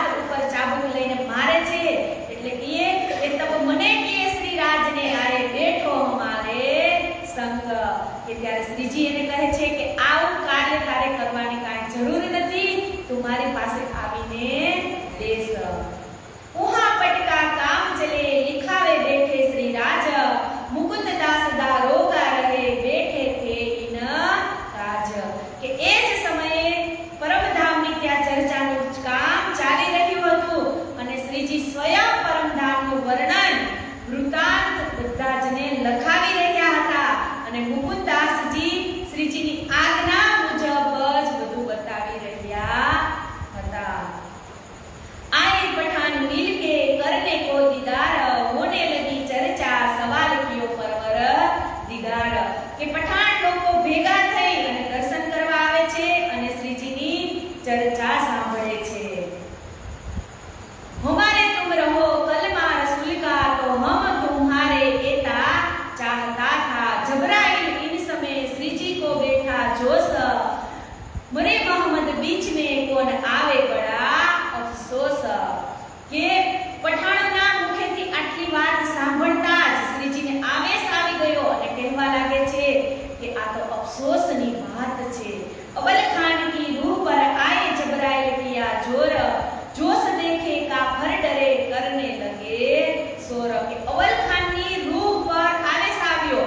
સંગ કે ત્યારે શ્રીજી એને કહે છે કે આવું કાર્ય તારે કરવાની કાંઈ જરૂર નથી, તું મારી પાસે આવીને બેસ. ઉહા પટકા કામ ચલે લિખાવે બેઠે શ્રી રાજ, મુકુંદ દાસ દારોગા રહે બેઠે થે ઇન રાજ. કે એ જ સમયે પરમધામની ત્યાં ચર્ચાનું કામ ચાલી રહ્યું હતું અને શ્રીજી સ્વયં પરમધામનું વર્ણન વૃતાંત બધા જને લખાવી રહ્યા હતા અને મુકુંદાસજી શ્રીજીની આજ્ઞા મુજબ જ બધું બતાવી રહ્યા હતા. આए पठान मिल के करने को दीदार, होने लगी चर्चा सवाल कियो परवर दीदार. કે પઠાણ લોકો ભેગા થઈ અને દર્શન કરવા આવે છે અને શ્રીજીની ચર્ચા સાંભળે છે. हमारे तुम रहो कलमा रसूल का तो हम तुम्हारे एता चाहता था. जबराइल इन समय श्री जी को बैठा जोश, मरे मोहम्मद बीच में कौन आवे बड़ा अफसोस. કે પઠાણના મુખેથી આટલી વાત સાંભળતા જ શ્રીજીને આવેશ આવી ગયો અને કહેવા લાગે છે કે આ તો અફસોસની વાત છે. અવલ ખાન की रूह पर आए जबराइल किया जोर, जोश देखे काफर डरे करने लगे सोर. કે અવલ ખાનની રૂહ પર આવેશ આવ્યો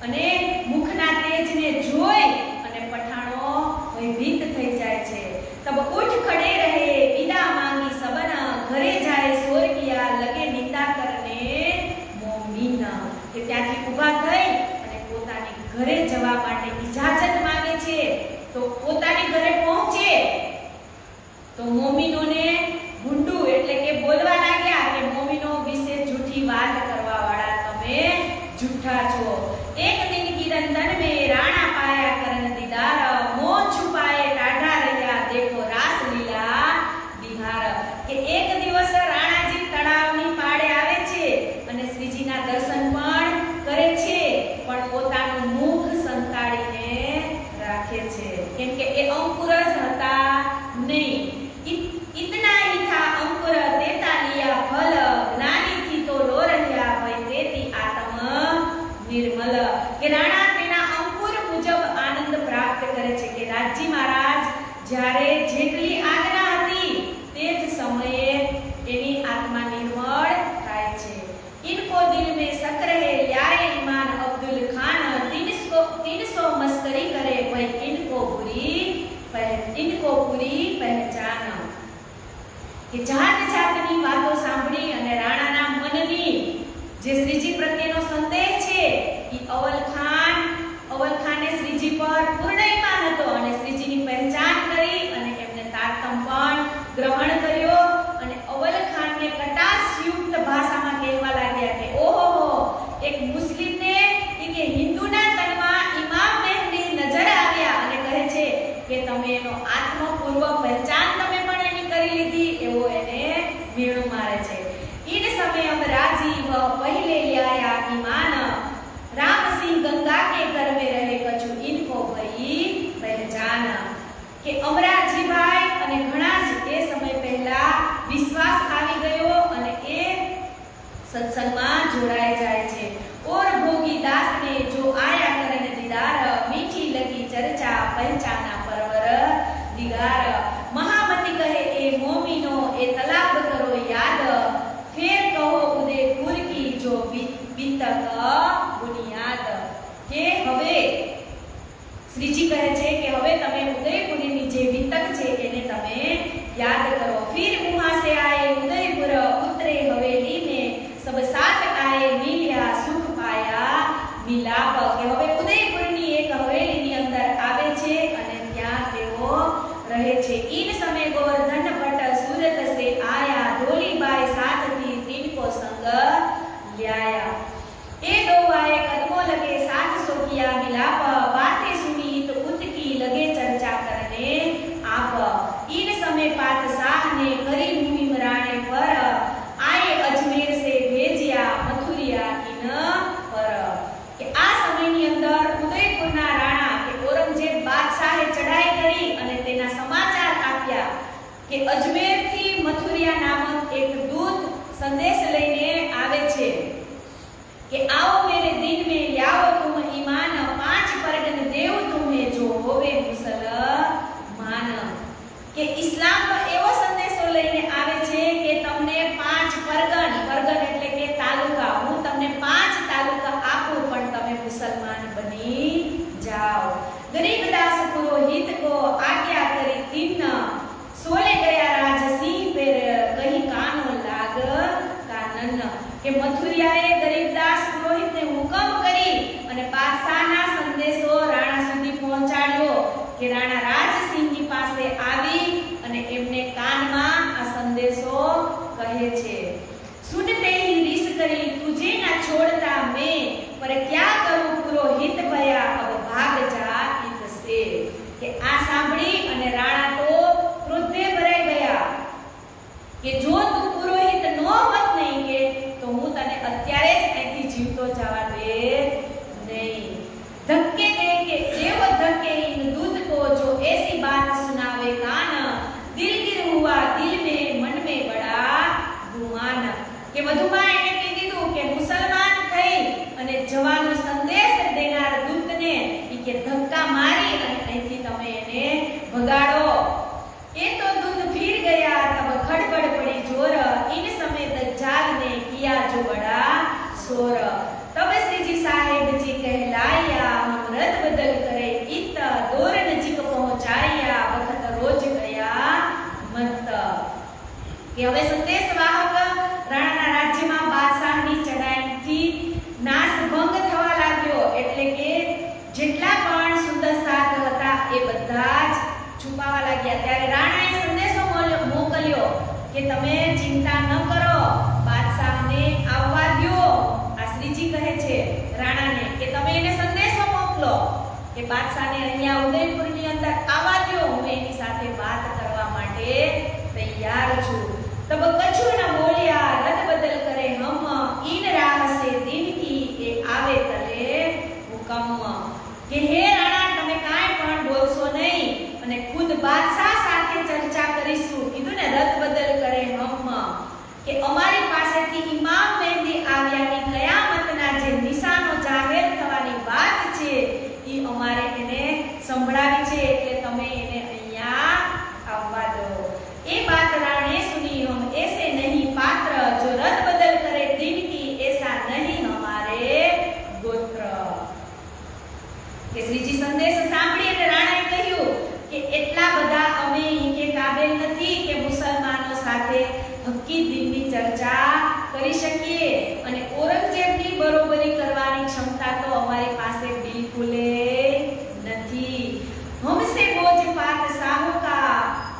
અને મુખના તેજને જોઈ અને પઠાણો ભયભીત થઈ જાય છે. તબ ઉઠ ખડે રહે વિદા માંગી સબન, ઘરે જાય સોર કિયા લગે નિંદા કરને મોમીન. કે ત્યાંથી ઊભા થઈ અને પોતાની ઘરે જવા માટે ઇજાજત માંગે છે. તો પોતાની ઘરે પહોંચે તો મોમીનોને ગુંડુ એટલે કે બોલવા લાગ્યા કે મોમીનો વિશે જૂઠી વાત કરવા વાળા તમે જૂઠા છો. એક દિન કી રંધન में राणा पाया करन दीदार, मोह छुपाए टाढ़ा રહ્યા देखो रास लीला बिहार. કે એક દિવસ રાણાજી તળાવની પાળે આવે છે અને શ્રીજીના દર્શન પણ કરે છે પણ પોતાનું મુખ સંતાડીને રાખે છે કેમ કે એ અંકુર જ હતા નહીં. इतना ही था अंकुर देता लिया फल, ज्ञानी थी तो लो રહ્યા ભય તેતી આત્મ નિર્મલ. કે રાણા તેના અંકુર મુજબ આનંદ પ્રાપ્ત કરે છે. કે રાજજી મહારાજ જ્યારે જેટલી આજ્ઞા હતી તે જ સમયે એની આત્મા નિર્મળ થાય છે. इनको दिल में शक रहे ल्याए ईमान अब्दुल खान, 300 मस्करी करे भाई इनको पूरी पहचान. કે જાત જાતની વાતો સાંભળી અને રાણાના મનની જે શ્રીજી પ્રત્યેનો સંદેહ છે એ અવલખાને શ્રીજી પર પૂર્ણ ઈમાન હતો અને શ્રીજીની પહેચાન કરી અને એમને તારતમ પણ ગ્રહણ કર્યો. અને અવલખાનને કટાક્ષયુક્ત ભાષામાં કહેવા લાગ્યા કે ઓહો એક મુસ્લિમને કે હિન્દુના તનમાં ઇમામ મહેદી નજર આવ્યા અને કહે છે કે તમે એનો આત્મપૂર્વ પહેચાન તમે પણ એની કરી લીધી એવો એને મેણું મારે છે. इन समय अब राजीव पहले लिया ईमान, राम सिंह गंगा के घर में रहे कछु इनको भई पहचान. કે અમરાજીભાઈ અને ઘણા જ એ સમય પહેલા વિશ્વાસ આવી ગયો અને એ સત્સંગમાં જોડાઈ જાય છે. और भोगी दास ने जो आया करन दीदार, मीठी लगी चर्चा पहचाना परवर दिगार. महामती कहे ए मोमिनो ए तलाब करो याद, फिर कहो उदयपुर की जो बीतक बुनियाद. કે હવે શ્રીજી કહે છે કે હવે તમે ઉદયપુરની જે વિતક છે એને તમે યાદ કરો. फिर वहां से आए उदयपुर उतरे हवेली में, सब साथ आए मिल्या सुख पाया मिलाप. કે હવે ઉદયપુરની એક હવેલીની અંદર આવે છે અને ત્યાં તેઓ રહે છે. इन समय गोवर्धन भट्ट सूरत से आया, ढोलीबाई साथ थी तिनको संग ल्याया. ए दो आए कदमों लगे साथ सो किया मिलाप, बातें सुनी तो उतकी लगे चर्चा करने आप. इन समय पातशाह ने करी मुहिम राणे पर, आए अजमेर से भेजिया मथुरिया इन पर. કે આ સમયની અંદર ઉદયપુરના રાણા કે ઔરંગઝેબ બાદશાહે ચઢાઈ કરી અને તેના સમાચાર આપ્યા કે અજમેરથી મથુરિયા નામક એક દૂત સંદેશ લઈને આવે છે કે आओ मेरे दिन में लाओ तुम ईमान છે, सुनते ही रीस करी तुझे ना छोड़ता मैं, पर क्या करूं पुरोहित भया अब भाग जा इत से। કે આ સાંભળી અને રાણા તો ક્રોધે ભરાઈ ગયા કે જો તું પુરોહિત ન હોત નહીં કે તો હું તને અત્યારે જ અહીંથી જીવતો જવા દે નહીં। धक्के दे के देव धक्के इन दूध को जो ऐसी बात सुनावे कान, दिल गिर हुआ दिल में मन में बड़ा गुमान। કે વધુમાં એને કહી દીધું કે મુસલમાન થઈ અને જવાનો સંદેશ દેનાર દૂતને કે ધક્કા મારી અને અહીંથી તમે એને ભગાડો। એ તો दूत फिर गया तब खड़बड़ पड़ी जोर, इन समय दज्जाल ने किया जो बड़ा शोर। तब श्री जी साहेब जी कहलाया हम रद बदल करे इत, दौर नजीक पहुंचाया वक्त रोज गया मत। કે હવે સંદેશ વાહક રાણાના રાજ્યમાં બાદશાહની ચડાઈથી નાશભંગ થવા લાગ્યો, એટલે કે જેટલા પણ સુંદર સાથ હતા એ બધા જ છુપાવા લાગ્યા। ત્યારે રાણાએ સંદેશો મોકલ્યો કે તમે ચિંતા ન કરો, બાદશાહને આવવા દો। આ શ્રીજી કહે છે રાણાને કે તમે એને સંદેશો મોકલો કે બાદશાહને અહીંયા ઉદયપુરની અંદર આવવા દો, હું એની સાથે વાત કરવા માટે તૈયાર છું। तब कछु न बोलिया रद बदल करे हम, इन राह से दिन की ए आवे तले हुकम। કે હે રાણા તમે કાંઈ પણ બોલશો નહીં અને ખુદ બાદશાહ સાથે ચર્ચા કરીશું। કીધું ને રદ બદલ કરે હમ, કે અમારી પાસેથી ઇમામ મહેદી આવ્યાની કયામતના જે નિશાનો જાહેર થવાની વાત છે એ અમારે એને સંભળાવી છે, એટલે તમે એને અહીંયા આવવા દો। એ बात राणे सुनी हम ऐसे नहीं पात्र, जो रद बदल करे दिन की ऐसा नहीं हमारे गोत्र। કે શ્રીજી સંદેશ સાંભળી અને રાણાએ કહ્યું કે એટલા બધા અમે કે કાબિલ નથી કે મુસલમાનો સાથે હક્કી દિનની ચર્ચા કરી શકીએ, અને ઔરંગઝેબની બરોબરી કરવાની ક્ષમતા તો અમારી પાસે બિલકુલ નથી। हमसे बोझ पात साहू का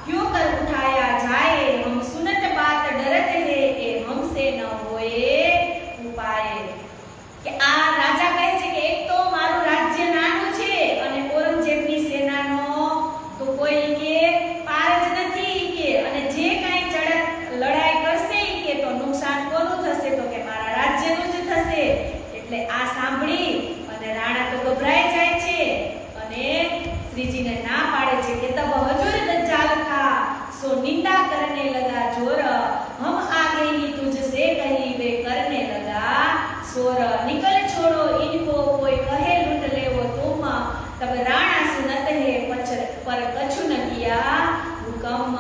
क्यों कर उठाया जाए, हम सुनत बात डरत है ए हमसे न होए उपाय। કે આ રાજા કહે છે કે એક તો મારું રાજ્ય નાનું છે અને ઔરંગઝેબની સેનાનો તો કોઈ કે પાર જ નથી કે, અને જે કાંઈ લડાઈ કરશે કે તો નુકસાન કોનું થશે તો કે મારા રાજ્યનું જ થશે। એટલે આ સાંભળી અને રાણા તો ગભરાઈ જાય છે અને શ્રીજીને ના પાડે છે કે તબ હજુર દज्जाल था सो निंदा करने लगा जोर, हम आगे ही तुझसे कही वे करने लगा शोर। निकल छोड़ो इनको कोई कहे लूट ले वो तुम, तब राणा सुनत है पर कछु न किया हुकम।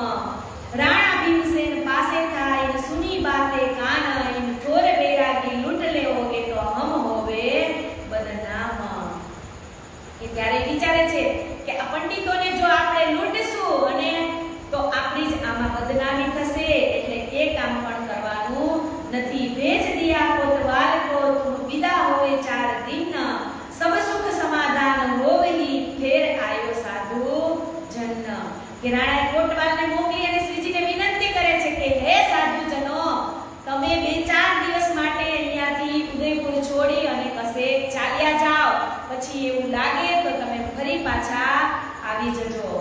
राणा भीमसेन पासे था इन सुनी बातें कान, इन थोर बैरागी लूट ले होगे तो हम होवे बदनाम। એ ત્યારે વિચારે છે કે આ પંડિતોને જો આપણે લૂંટશું અને તો આપણી જ આમાં બદનામી થશે, એટલે એ કામ પણ કરવાનું નથી। भेज दिया कोतवाल को तुम विदा होए 4 दिन, सब सुख समाधान होवही फेर आयो साधु जन। કે રાણાએ કોટવાલને મોકલી અને શ્રીજીને વિનંતી કરે છે કે હે સાધુજનો, તમે 2-4 દિવસ માટે અહીંયાથી ઉદયપુર છોડી અને કશે ચાલ્યા જાઓ, પછી એવું લાગે તો તમે ફરી પાછા આવી જજો।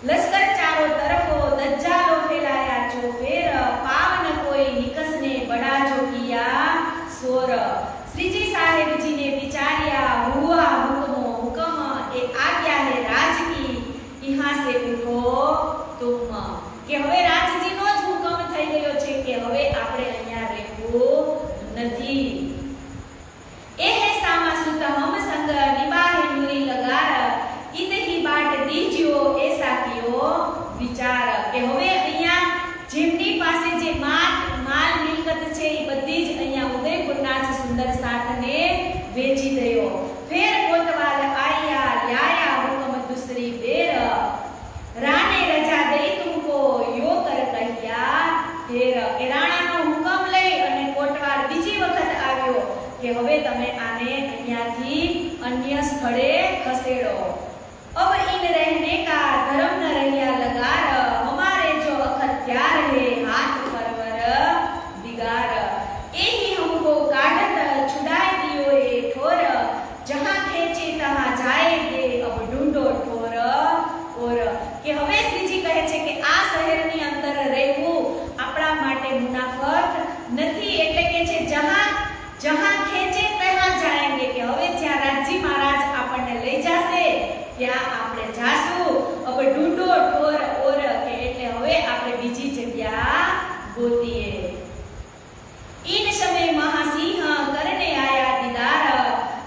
लश्कर चारों तरफो दज्जालो फैलाया जो फेर, पावन कोई निकसने बड़ा जो किया शोर। श्रीजी साहेब जी ने विचारिया हुआ हुक्म ए आज्ञा है राज की, यहाँ से उठो तुम। કે હવે રાજજીનો જ હુકમ થઈ ગયો છે કે હવે આપણે અહીંયા રહેવું નથી। ए है सामा सुत हम संग निबाहे नुरी लगार, इत ही बाट दीजियो ऐसा कियो विचार। કે હવે અહીંયા જેમની પાસે જે માલ મિલકત છે એ બધી જ અહીંયા ઉદયપુરના જ સુંદર સાથને વેચી દયો। ફેર કોતવાલ આયા લ્યાયા હુકમ દૂસરી બેર, રાને રજા દઈ તુમકો યો કર કહ્યા ફેર। કે રાણાનો હુકમ લઈ અને કોટવાલ બીજી વખત આવ્યો કે હવે તમે આને અહીંયાથી અન્ય સ્થળે ખસેડો। अब इन रहने का धर्म न रहिया लगार, हमारे जो अखत्यार है हाथ परवर નથી, એટલે કે છે જહાં ખેંચે ત્યાં જાયેંગે, કે હવે જ્યાં રાજજી મહારાજ આપણને લઈ જશે ત્યાં આપણે જાશું. अब ढूंढो ठोर और, કે એટલે હવે આપણે બીજી જગ્યા ગોતીએ. इन समय महासिंह करने आया दीदार,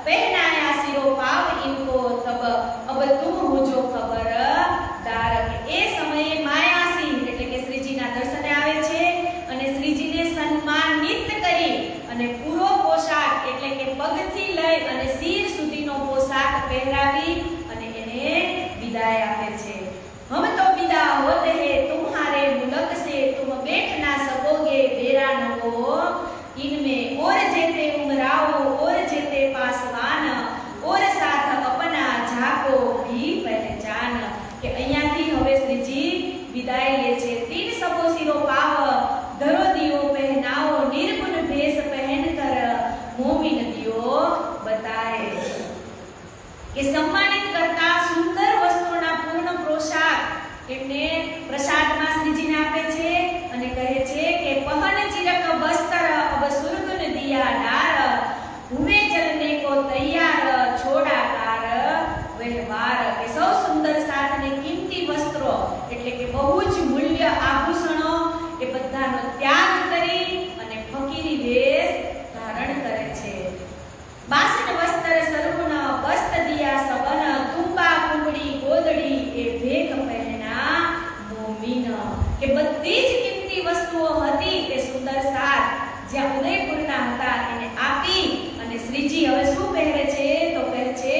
पहनाया सिरो पाव इनको तब अब तुम हो जो खबरदार. એ સમયે માયાસિંહ એટલે કે શ્રીજીના દર્શને આવે છે અને શ્રીજીને સન્માનિત કરી અને પૂરો પોશાક એટલે કે પગથી લઈ અને શિર સુધીનો પોશાક પહેરાવી અને એને વિદાય આપે છે. हम तो विदा होते हैं तुम्हारे मुल्क से, तुम बैठ ना सकोगे बेरा न हो इनमें, और जेते उमराओ और जेते पासवान, और साथ अपना झाको भी पहचान. કે અહીંયાથી હવે શ્રીજી વિદાય લે છે. तीन सबो सिरो पाव धरो दियो पहनाओ, निर्गुण भेष पहन कर मोमिन दियो बताए. કે સન્માનિત કરતા સુંદર વસ્ત્રોના પૂર્ણ પોશાક એમને પ્રસાદમાં શ્રીજીને આપે છે અને કહે છે કે પહન ચિરક વસ્ત્ર અબ સુરગુન દિયા ડાર, હુએ ચલને કો તૈયાર છોડા કાર વ્યવહાર. કે સૌ સુંદર સાથ અને કિંમતી વસ્ત્રો એટલે કે બહુ જ મૂલ્ય આભૂષણો એ બધાનો ત્યાગ કરી અને ફકીરી વેશ ધારણ કરે છે. बासन वस्त्र सरगुण वस्त दिया सबन, तुम्बा कुंबड़ी गोदड़ी ए भेख पहना मोमिन. કે બધી જ કિંમતી વસ્તુઓ હતી તે સુંદર સાથ જ્યાં ઉદયપુરના હતા એને આપી અને શ્રીજી હવે શું પહેરે છે તો કહે છે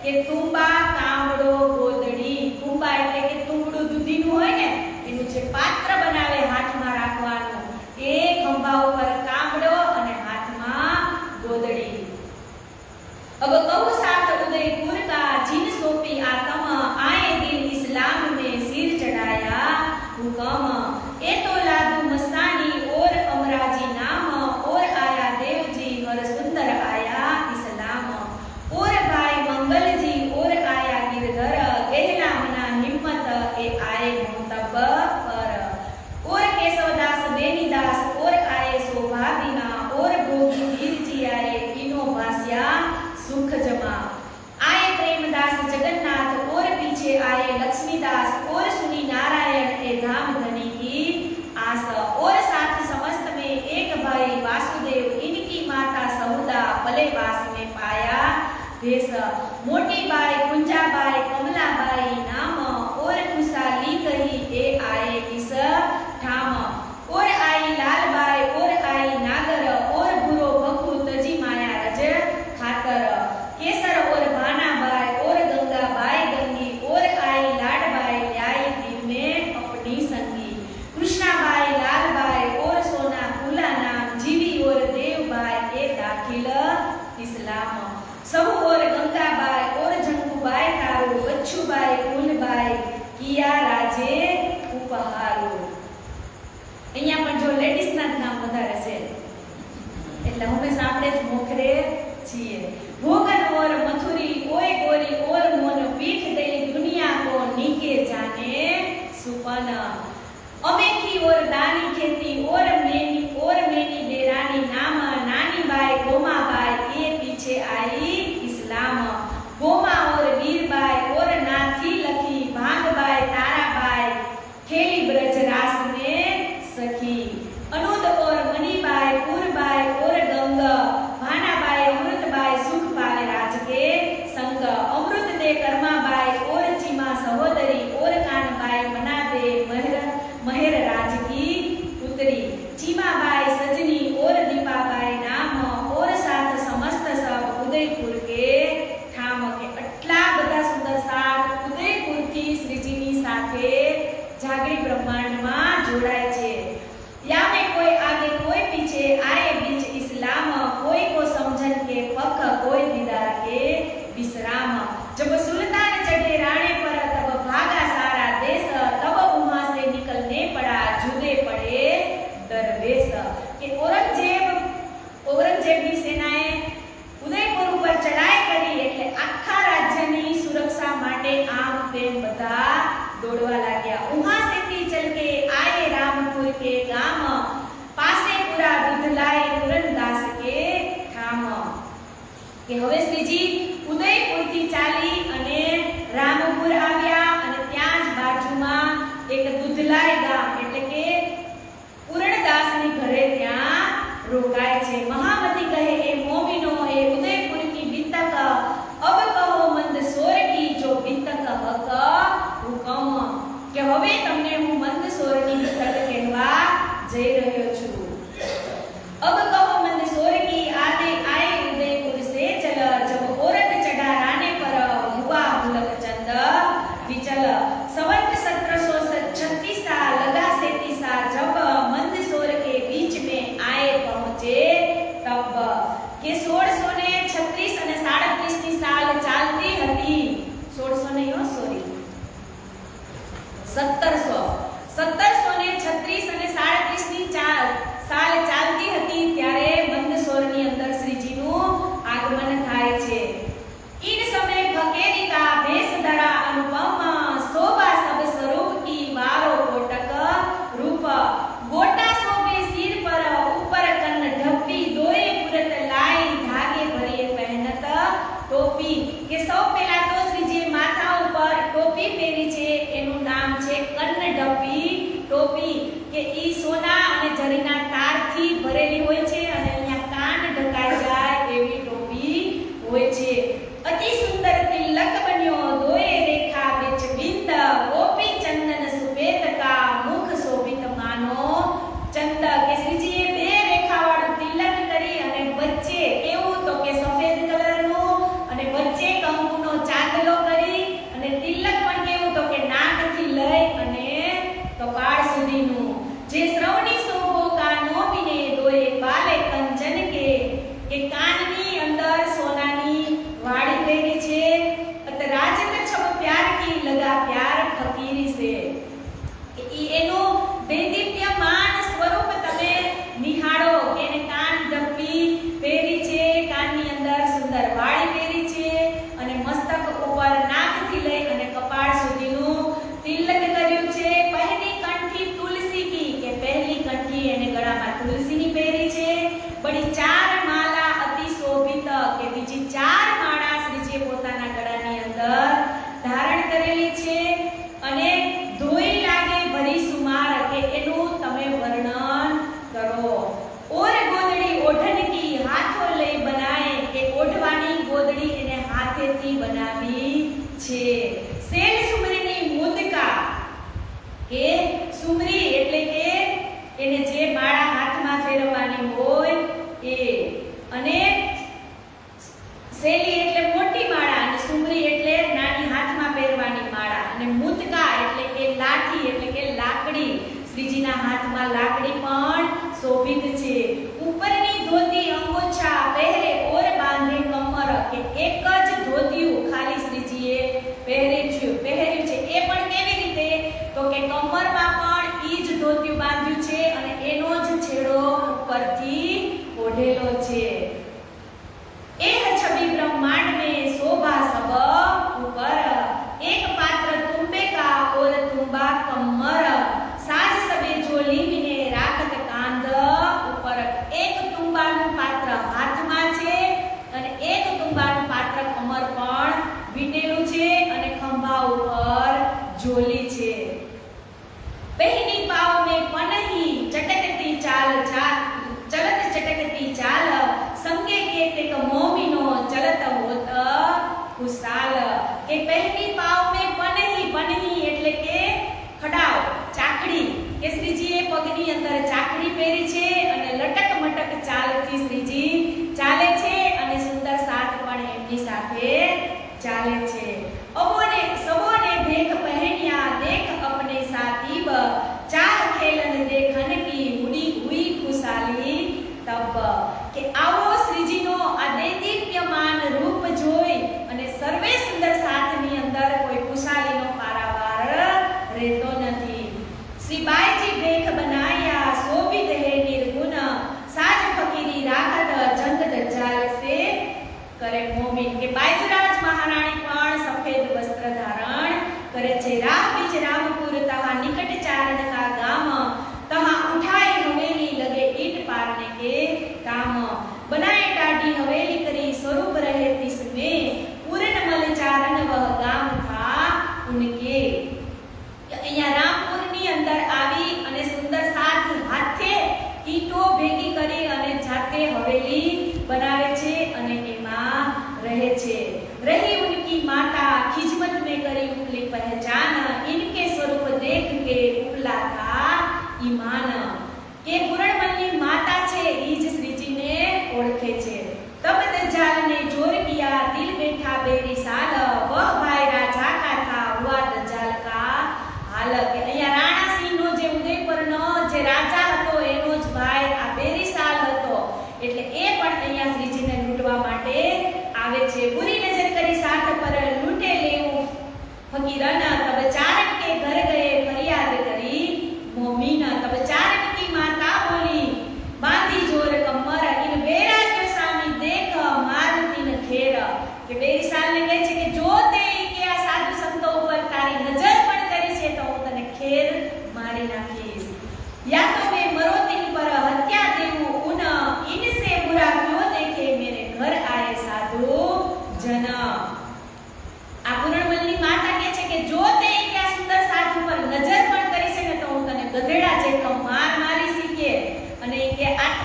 કે તુંબા કામડો ગોદડી. તુંબા એટલે કે તુંબડું દૂધીનું હોય ને એનું જે પાત્ર બનાવે હાથમાં રાખવાનું એ ખંભા ઉપર કામડો અને હાથમાં ગોદડી. अब कहूँ साथ उदयपुर का जिन सोपी आत्म, आए दिन इस्लाम में सिर चढ़ाया हुक्म. ए तो लादू मस्तानी और अमराजी नाम, और आया देव जी हर सुंदर आया इस्लाम. और भाई मंगल जी और आया गिरधर, गहला मना हिम्मत ए आए मोहतब पर. और केशवदास बेनीदास और आए शोभा बिना, और भोगी वीर जी आए इनो भास्या सुख जमा. आए प्रेमदास जगन्नाथ और पीछे आए लक्ष्मीदास, और सुनी नारायण ए धाम धनी की आस. और साथ समस्त में एक भाई वासुदेव, इनकी माता सहुदा भले वास में पाया भेष. मोटी बाई कुंजाबाई कमलाबाई नाम, और खुशाली कही ए आए इस ठाम. और आई लालबाई और आई नागर, और बुरो भखु तजी माया रज खातर. केसर और भानाबाई और गंगाबाई गंगी, और आई लाडबाई ल्याई दिल में अपनी संगी. कृष्णाबाई लालबाई और सोना फूला नाम, जीवी और देवबाई ए दाखिल इस्लाम. सब और गंगाबाई और झंकुबाई तारो, बच्चूबाई फूलबाई किया राजे उपहारो. અહીંયા પણ જો લેડીઝના જ નામ વધારે છે એટલે હંમેશા આપણે જ મોખરે છીએ. भोगन और मथुरी ओए गोरी और मोन, पीठ गई दुनिया को नीके जाने सुपन. अमेठी और दानी खेती और मेनी देरानी नाम, नानी बाई गोमा बाई ये पीछे आई इस्लाम. गोमा और वीरबाई और नाथी लखी, भांग बाई तारा बाई खेली ब्रज रास में सखी. अनुद और मणिबाई पुरबाई और गंग, भानाबाई अमृतबाई सुख पावे राज के संग. अमृत दे कर्माबाई और चीमा सहोदरी, और कानबाई मना दे महर राज की पुत्री. चीमाबाई सजनी और दीपाबाई नाम, और साथ समस्त सब उदयपुर के ठाम. के આટલા બધા સુંદર સાથ ઉદયપુરથી શ્રીજીની સાથે જાગરી બ્રહ્માંડમાં જોડાય છે. या में कोई आगे कोई पीछे, आए बीच इस्लाम. कोई को समझन के पख, कोई दीदार के विश्राम. जब सुल्तान चढ़े राणे पर तब भागा सारा देश, तब वहां से निकलने पड़ा जुदे पड़े दरवेश. के औरत કે હવે શ્રીજી ઉદયપુરથી ચાલી અને રામપુર આવ્યા અને ત્યાં જ બાજુમાં એક દુધલાઈ ગામ એટલે કે પૂરણદાસની ઘરે ત્યાં રોકાય છે। महामती कहे ए मोमिनो ए उदयपुर की बितक अब कहो मंदसौर की जो बितक हक हुकम કે હવે તમને હું મંદસૌરની बितक કહેવા જઈ રહ્યો છું। अब कहो मंदसौर की आते आए उदयपुर से चल जब औरत चढ़ा राने पर हुआ मुलक चंद विचल संवत 1736 साल लगा 37 साल जब मंदसौर के बीच में आए पहुंचे तब કે 1636 અને 37 ની સાલ ચાલતી હતી। 1600 નહીં હો સોરી 1736 અને 37 ની સાલ ચાલતી હતી ત્યારે મંદસૌરની અંદર શ્રીજીનું આગમન થાય છે। इन समय फकीरी का भेष धरा अनुपम शोभा सब स्वरूप की मारो कोटक रूप गोटा शोभे सिर पर ऊपर कन्न ढप्पी दोए पुरत लाई धागे भरिए पहनत टोपी के सौ पहला तो श्रीजी माथा ઉપર ટોપી પહેરી છે એનું નામ છે કન્ન ઢપ્પી ટોપી કે ઈ સોના અને જરીના તારથી ભરેલી હોય છે અને અહીંયા કાન ઢકાઈ જાય એવી ટોપી હોય છે। अति सुंदर तिलक बन्यो दोए रेखा बिच बिंद गोपी चंदन सुबेद का मुख शोभित मानो चंद के श्रीजीए बे रेखा वाळું तिलक કરી અને વચ્ચે કેવું તો કે સફેદ કલરનું અને વચ્ચે કંકુનો ચાંદલો કરી અને તિલક પણ કેવું તો કે નાકથી લઈ અને કપાળ સુધીનું જે શ્રવણી શોભો કાનો બિને દોએ બાલે કંચન કે કાનની અંદર સોનાની વાડી પહેરી છે। રાજત છબ પ્યાર की लगा प्यार फकीरी से ई एनो देदीप्यमान स्वरूप તમે નિહાળો એને કાન ઢપ્પી પહેરી છે કાનની અંદર સુંદર વાળી પહેરી છે અને મસ્તક ઉપર નાકથી લઈ અને કપાળ સુધીનું તિલક કર્યું છે। પહેલી કંઠી તુલસી की કે પહેલી કંઠી એને ગળામાં તુલસીની પહેરી છે। બડી ચાર માલા અતિ શોભિત કે બીજી ચાર માળા શ્રીજીએ પોતાના ગળાની અંદર ધારણ કરેલી છે અને ધોઈ લાગે ભરી સુમાર કે એનું તમે વર્ણન કરો। ઓર ગોદડી ઓઢન की હાથો લઈ બનાય કે ઓઢવાની ગોદડી એને હાથેથી બનાવી છે। સેલ સુમરીની મુદકા કે સુમરી એટલે કે એને જે માળા હાથમાં ફેરવવાની હોય એ અને સેલી એટલે મોટી માળા અને સુમરી એટલે નાની હાથમાં પહેરવાની માળા અને મુદકા એટલે કે લાઠી એટલે કે લાકડી શ્રીજીના હાથમાં લાકડી પણ શોભિત છે। ઉપરની ધોતી અંગોછા પહેરે ઓર બાંધે કમર કે એક જ ધોતિયું ખાલી શ્રીજીએ પહેર્યું છે એ પણ કેવી રીતે તો કે કમરમાં પણ ઈ જ ધોતિયું બાંધ્યું છે અને એનો જ છેડો ઉપરથી ઓઢેલો છે। एह छवि ब्रह्मांड में शोभा सब ऊपर एक पात्र तुम्बे का और तुम्बा कमर साज सबे झोली मिने राखत कांध ऊपर एक तुम्बाનું પાત્ર હાથમાં છે અને એક तुम्बाનું પાત્ર કમર પણ વીટેલું છે અને ખંભા ઉપર ઝોલી છે। પહેની પાવ में पनही चटकती चाल चलत चटकती चाल संगे के तेक मोमिनो चलत होत खुशाल के पहली पाव में पनही એટલે કે ખડાવ ચાકડી કે શ્રીજીએ પગની અંદર ચાકડી પહેરી છે અને લટક મટક ચાલથી શ્રીજી ચાલે છે અને સુંદર સાથ પણ એમની સાથે ચાલે છે। અબોને સબોને ભેખ પહેન્યા देख अपने साथीब चाह खेलन देखन की उड़ी हुई खुशाली तब કે આવો શ્રીજીનો આ દૈદીપ્યમાન રૂપ જોઈ અને સર્વે સુંદર સાથની અંદર કોઈ ખુશાલીનો પારાવાર રહેતો નથી। શ્રી બાઈજી ભેખ બનાયા શોભિત હે નિર્ગુણ સાજ ફકીરી રાખત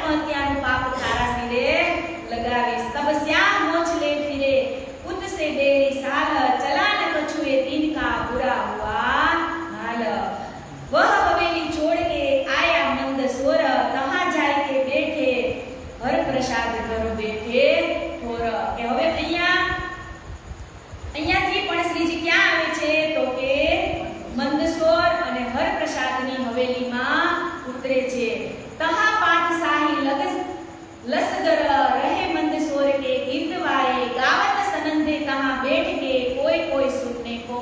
आत्महत्याનું પાપ તારા સિરે લગાવીશ તબ શ્યામ મોછ લે ફિરે ઉત સે બેરી સાલ ચલાન કછુએ दिन का बुरा हुआ हाल वह हवेली छोड़ के आया मंद सोर तहां जाय के बैठे हर प्रसाद घर बैठे थोर કે હવે અહીંયાથી પણ શ્રીજી ક્યાં આવે છે તો કે મંદસોર અને હરપ્રસાદની હવેલીમાં ઉતરે છે તહા પાઠશાહી લસगर रहे मंदसोर के गिरदवाए गावत सनंदे तहां बैठ के कोई कोई सुनने को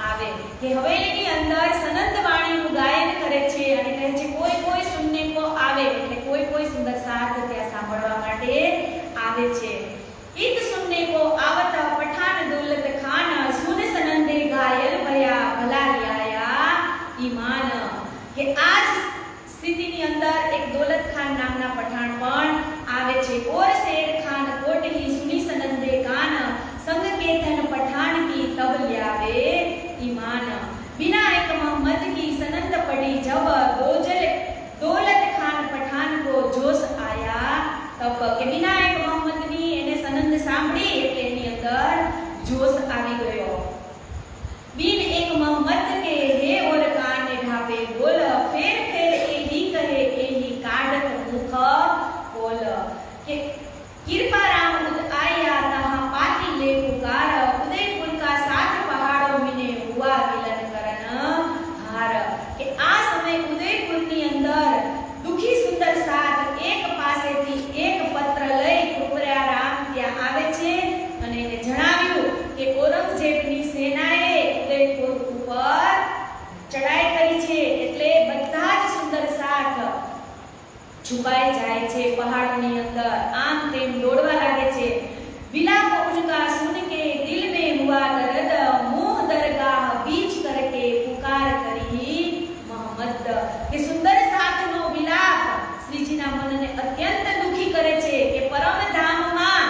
आवे કે હવેલીની અંદર સનંદ વાણીનું ગાયન કરે છે અને કહે છે કોઈ કોઈ સુનને કો આવે એટલે કોઈ કોઈ સુંદર સાથ ત્યાં સાંભળવા માટે આવે છે ઈત સુનને કો આવત પઠાન દौलत खान सुन सनंदे घायल भया भला ल्याया ईमान કે આજ સ્થિતિની અંદર એક દौलत खान નામના પઠાણ પણ આવે છે और शेर खान कोटली सुनी सनंदे कान संग के धन पठान की तब ल्यावे ईमान बिना एक मोहम्मद की सनंद पड़ी जब दौलत खान पठान को जोश आया तब કે बिना एक मोहम्मद ની એને સનંદ સાંભળી એટલે એની અંદર જોશ આવી ગયો बिन एक मोहम्मद के हे और कान ढापे बोल फेर फेर एही कहे एही काढ़त मुख बोल के कृपा राम उद आया तहां पाती ले पुकार उदयपुर का सात पहाड़ों में हुआ मिलन करन हार के आ समय उदयपुर ની અંદર દુખી સુંદર સાત એક પાસેથી એક પત્ર લઈ કુકરા રામ ત્યાં આવે છે અને એને જણાવ્યું કે ઔરંગઝેબની સેનાએ ઉદયપુર ઉપર ચડાઈ કરી છે એટલે બધા જ સુંદર સાથ છુપાઈ જાય છે પહાડોની અંદર આમ તેમ દોડવા લાગે છે વિલાપ ઉનકા સુન કે દિલ में हुआ दर्द मोह दरगाह बीच करके पुकार करी मोहम्मद કે સુંદર સાથનો વિલાપ શ્રીજીના મનને અત્યંત દુખી કરે છે કે પરમધામમાં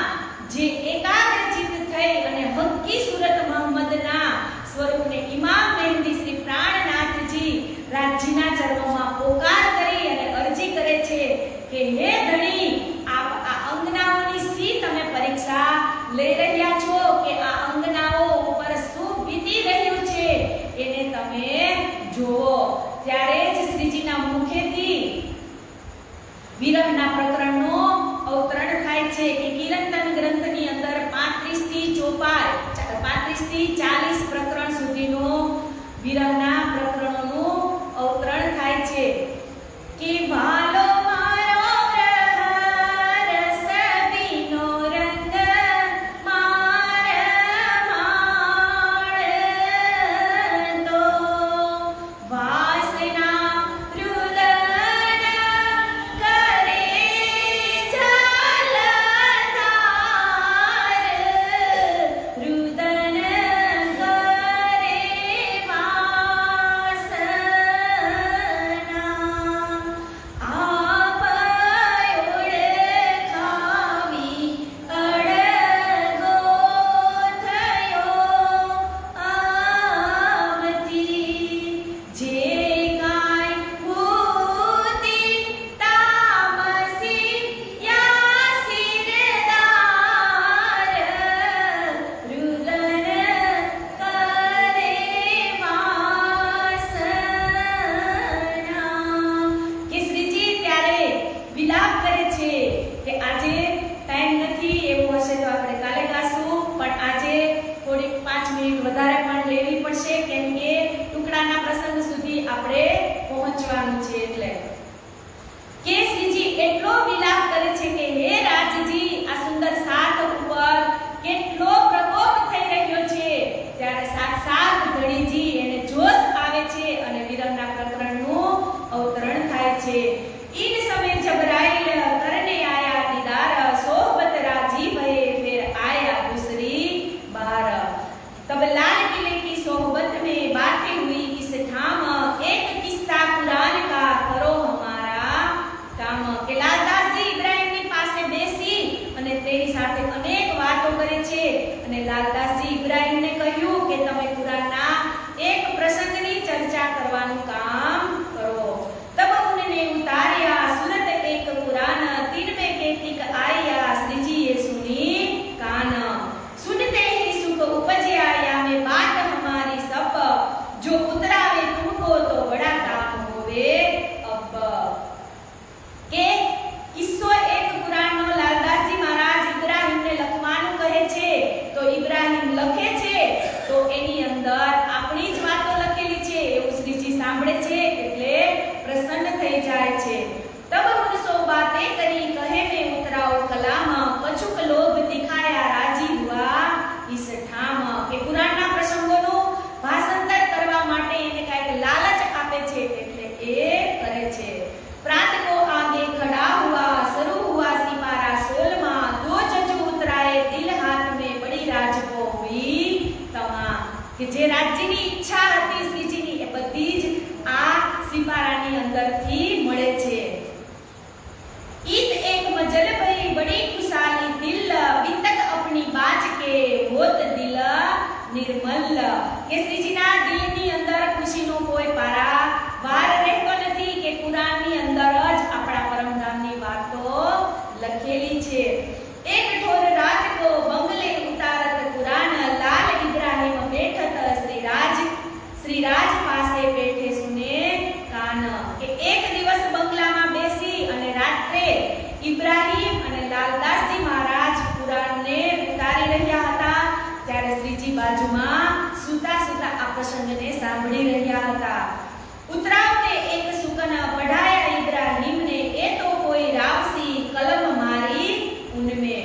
જે એકાગ્ર ચિત્ત થઈ અને હક્કી સુરત મોહમ્મદના સ્વરૂપને ઇમામ મહેંદી શ્રી પ્રાણનાથજી રાજજીના ચરણોમાં પોકાર કરી અને અરજી કરે છે કે હે ધણી આપ આ અંગનાઓની સી તમે પરીક્ષા લઈ રહ્યા છો કે આ અંગનાઓ ઉપર શું વીતી રહ્યું છે એને તમે જુઓ ત્યારે જ શ્રીજીના મુખેથી વિરહના પ્રકરણનો અવતરણ થાય છે કે કિરંતન ગ્રંથની અંદર 35 થી 40 પ્રકરણ સુધીનો વિરહના પ્રકરણોનું અવતરણ થાય છે કે ભાલો મારો રસ બીનો રંગ માર માળ તો વાસના રુદન કરે ઝાલધાર રુદન કરે વાસના આપ ઓળખાવી અડગો થયો આમથી જે કાંઈ ભૂતિ તામસી યા સિરદાર રુદન કરે વાસના કે શ્રીજી ત્યારે વિલાપ કરે છે કે આજે ટાઈમ નથી એવું હશે તો આપણે કાલે ગાશું પણ આજે થોડીક 5 મિનિટ વધારે પણ લેવી પડશે કેમ કે ટુકડાના પ્રસંગ સુધી આપણે પહોંચવાનું છે એટલે કે શ્રીજી એટલો વિલાપ કરે છે કે હે રાજજી આ સુંદર સાત ઉપર કેટલો પ્રકોપ થઈ રહ્યો છે ત્યારે સાક્ષાત ધણીજી એને જોશ આવે છે અને વિરહના પ્રકરણનું અવતરણ થાય છે इन समय जबराइल करने आया दीदार सोहबत राजी भये फिर आया दूसरी बार तब लाल किले की सोहबत में बातें हुई इस ठाम एक किस्सा कुरान का करो हमारा काम के लालदास जी इब्राहिम ની પાસે બેસી અને તેની સાથે અનેક વાતો કરે છે અને લાલદાસજી ઇબ્રાહિમને કહ્યું કે તમે કુરાનના એક પ્રસંગની ચર્ચા કરવાનું કામ કરો तब उन्होंने उतारिया सूरत एक कुरान बातें करी कहे में उतराओ कलाम कछुक लोभ दिखाया राजी हुआ इस ठाम के पुराणના પ્રસંગોનો ભાષાંતર કરવા માટે એને કાંઈક લાલચ આપે છે એટલે એ કરે છે। प्रात को आगे खड़ा हुआ शुरू हुआ सिपारा सोलमा दो जज उतराए दिल हाथ में बड़ी राज को हुई तमा કે જે રાજ્યની ઈચ્છા હતી શ્રીજીની એ બધી જ આ સિપારાની અંદરથી મળે છે। ईद एक मजल भई बड़ी खुशाली दिल वितक अपनी बाज के होत दिल निर्मल के श्रीजीना दिलनी अंदर खुशीनो कोई पारा वार રહેતો નથી કે કુરાનની અંદર જ આપણા પરમધામની વાતો લખેલી છે। એક ઠોર રાત को बंगले उतारत कुरान लाल इब्राहिम बैठत श्रीराज પાસે બેઠે સુને કાન કે એક દિવસ બંગલામાં બેસી અને રાત્રે ઇબ્રાહિમ અને લાલદાસજી મહારાજ કુરાનને ઉતારી રહ્યા હતા ત્યારે શ્રીજી બાજુમાં સુતા સુતા આ પ્રસંગને સાંભળી રહ્યા હતા। ઉતરાવતે એક સુકન પઢાયા ઇબ્રાહિમ ने એ તો કોઈ રાવસી કલમ મારી ઉનમે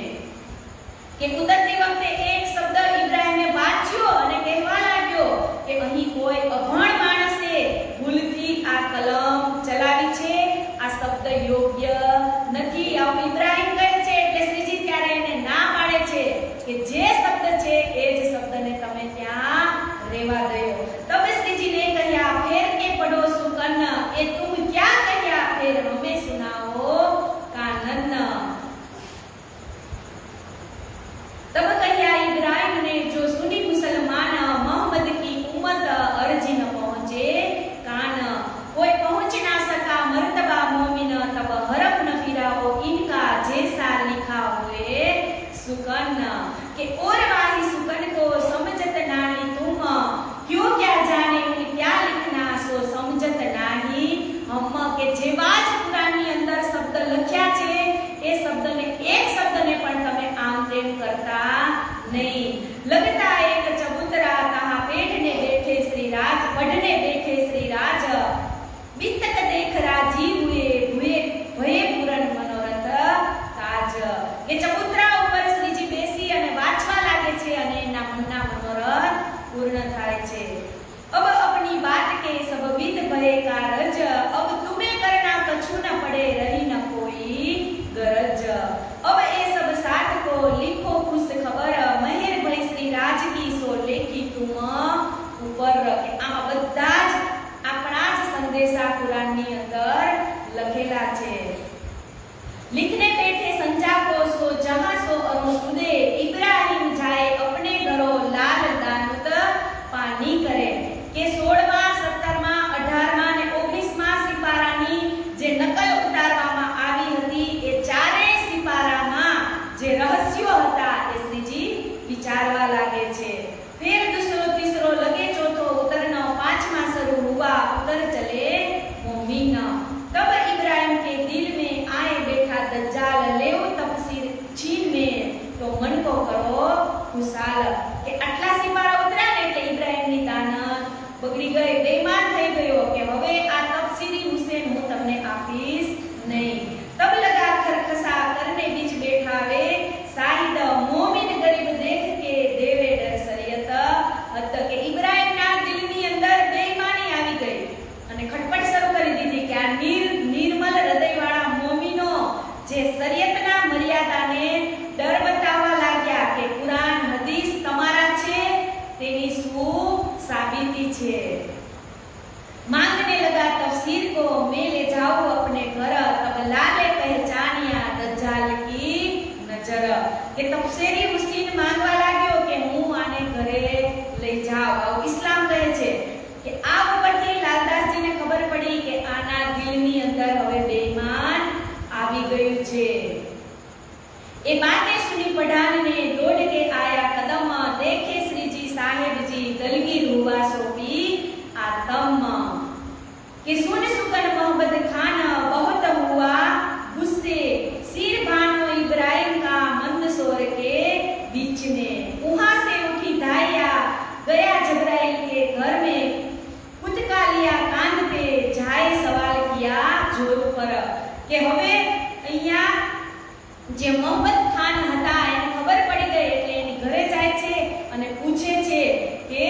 કે ઉતરતી વખતે એક શબ્દ ઇબ્રાહિમે વાંચ્યો અને કહેવા લાગ્યો કે અહીં કોઈ અભણ માણસે ભૂલથી આ કલમ ચલાવી છે આ શબ્દ યોગ્ય નથી આવું ઇબ્રાહિમ કહે છે એટલે શ્રીજી ત્યારે એને ના પાડે છે કે જે શબ્દ છે એ જ શબ્દને તમે ત્યાં રહેવા દયો। તબે શ્રીજીને કહ્યા ફેર કે પઢો સુકન એ તુમ ક્યાં કહ્યા ફેર હમે સુનાઓ કાનન। तब कहिया इब्राहिम ने जो सुनी मुसलमान मोहम्मद की उम्मत अर्जी न पहुंचे कान कोई पहुंच ना सका मर्तबा मोमिन तब हरफ न फिराओ इनका जैसा लिखा हुए सुकन के और वाही सुकन को समझत नाही तुम क्यों क्या जाने क्या लिखना सो समझत नाही हम के जेवा ज कुराननी अंदर शब्द लख्या छे ए शब्दने एक शब्दने पण તમે આમ તેમ કરતા नहीं। लगता एक चबूतरा कहा पेट ने बैठे श्रीराज पढ़ने बैठे श्रीराज वितक देख राजी हुए हुए भये पूरन मनोरथ ताज ये चबूतरा ऊपर श्रीजी બેસી અને વાંચવા લાગે છે અને એના મનના મનોરથ પૂર્ણ થાય છે। अब अपनी बात के सब विद भय कारज अब तुम्हें करना कछु न पड़े रही न कोई गरज। अब ये सब साथ को लिखो खुश खबर मेहर भाई श्री राज की सो लेखी तुम ऊपर के आमा બધા જ આપણા જ સંદેશા કુરાનની અંદર લખેલા છે। लिखने बैठे संजा को सो जहां सो अरुण उदे इब्राहिम जाए अपने घरों लाल दानुत पानी करे के 16માં 17માં 18માં અને 19માં સિપારાની જે નકલ ઉતારવામાં આવી હતી એ ચારેય સિપારામાં જે રહસ્યો હતા એ શ્રીજી વિચારવા લાગે છે। फिर दूसरो तीसरो लगे चौथो उतरना 5वां शुरू हुआ उतर चले मोमिन। तब इब्राहिम के दिल में आए बैठा दज्जाल लेव तफसीर छीन में तो मन को करो खुशाल के आटला सिपारा उतरा ने એટલે ઇબ્રાહિમની દાનત બગડી ગઈ બેઈમાન થઈ ગયો કે હવે આ તફસીરી હુસૈન હું તમને આપીશ નહીં। तब लगा खरखसा करने बीच बैठा वे शाहिद मोमिन गरीब देख के देवे डर शरीयत हद के इब्राहिम ना दिलनी अंदर बेईमानी આવી ગઈ અને ખટપટ શરૂ કરી દીધી કે આ નિર્મલ હૃદયવાળા મોમિનો જે શરીયતના મર્યાદાને ડર બતાવવા लाग्या કે કુરાન હદીસ તમારા છે તેની શું સાબિતી છે। मांगने लगा तफसीर को मैं ले जाऊं अपने घर तब लाले पहचानिया दज्जाल की नजर के तफसीरी हुसैन मांगवा लाग्यो के હું આને ઘરે લઈ જાવ। ઇસ્લામ કહે છે કે આ ઉપરથી લાલદાસજીને ખબર પડી કે આના દિલની અંદર હવે બેઈમાન આવી ગયું છે। એ बातें सुनी पठान ने दौड़ के आया कदम देखे श्रीजी साहेब जी दलगीर हुआ सोपी आतम कि सुन सुकन मोहम्मद खान बहुत हुआ गुस्से सिर भानो इब्राहिम का मंदसौर के बीच में वहां से उठी धाया गया जबराइल के અહીંયા જે મોહમ્મદ ખાન હતા એને ખબર પડી ગઈ એટલે એની ઘરે જાય છે અને પૂછે છે કે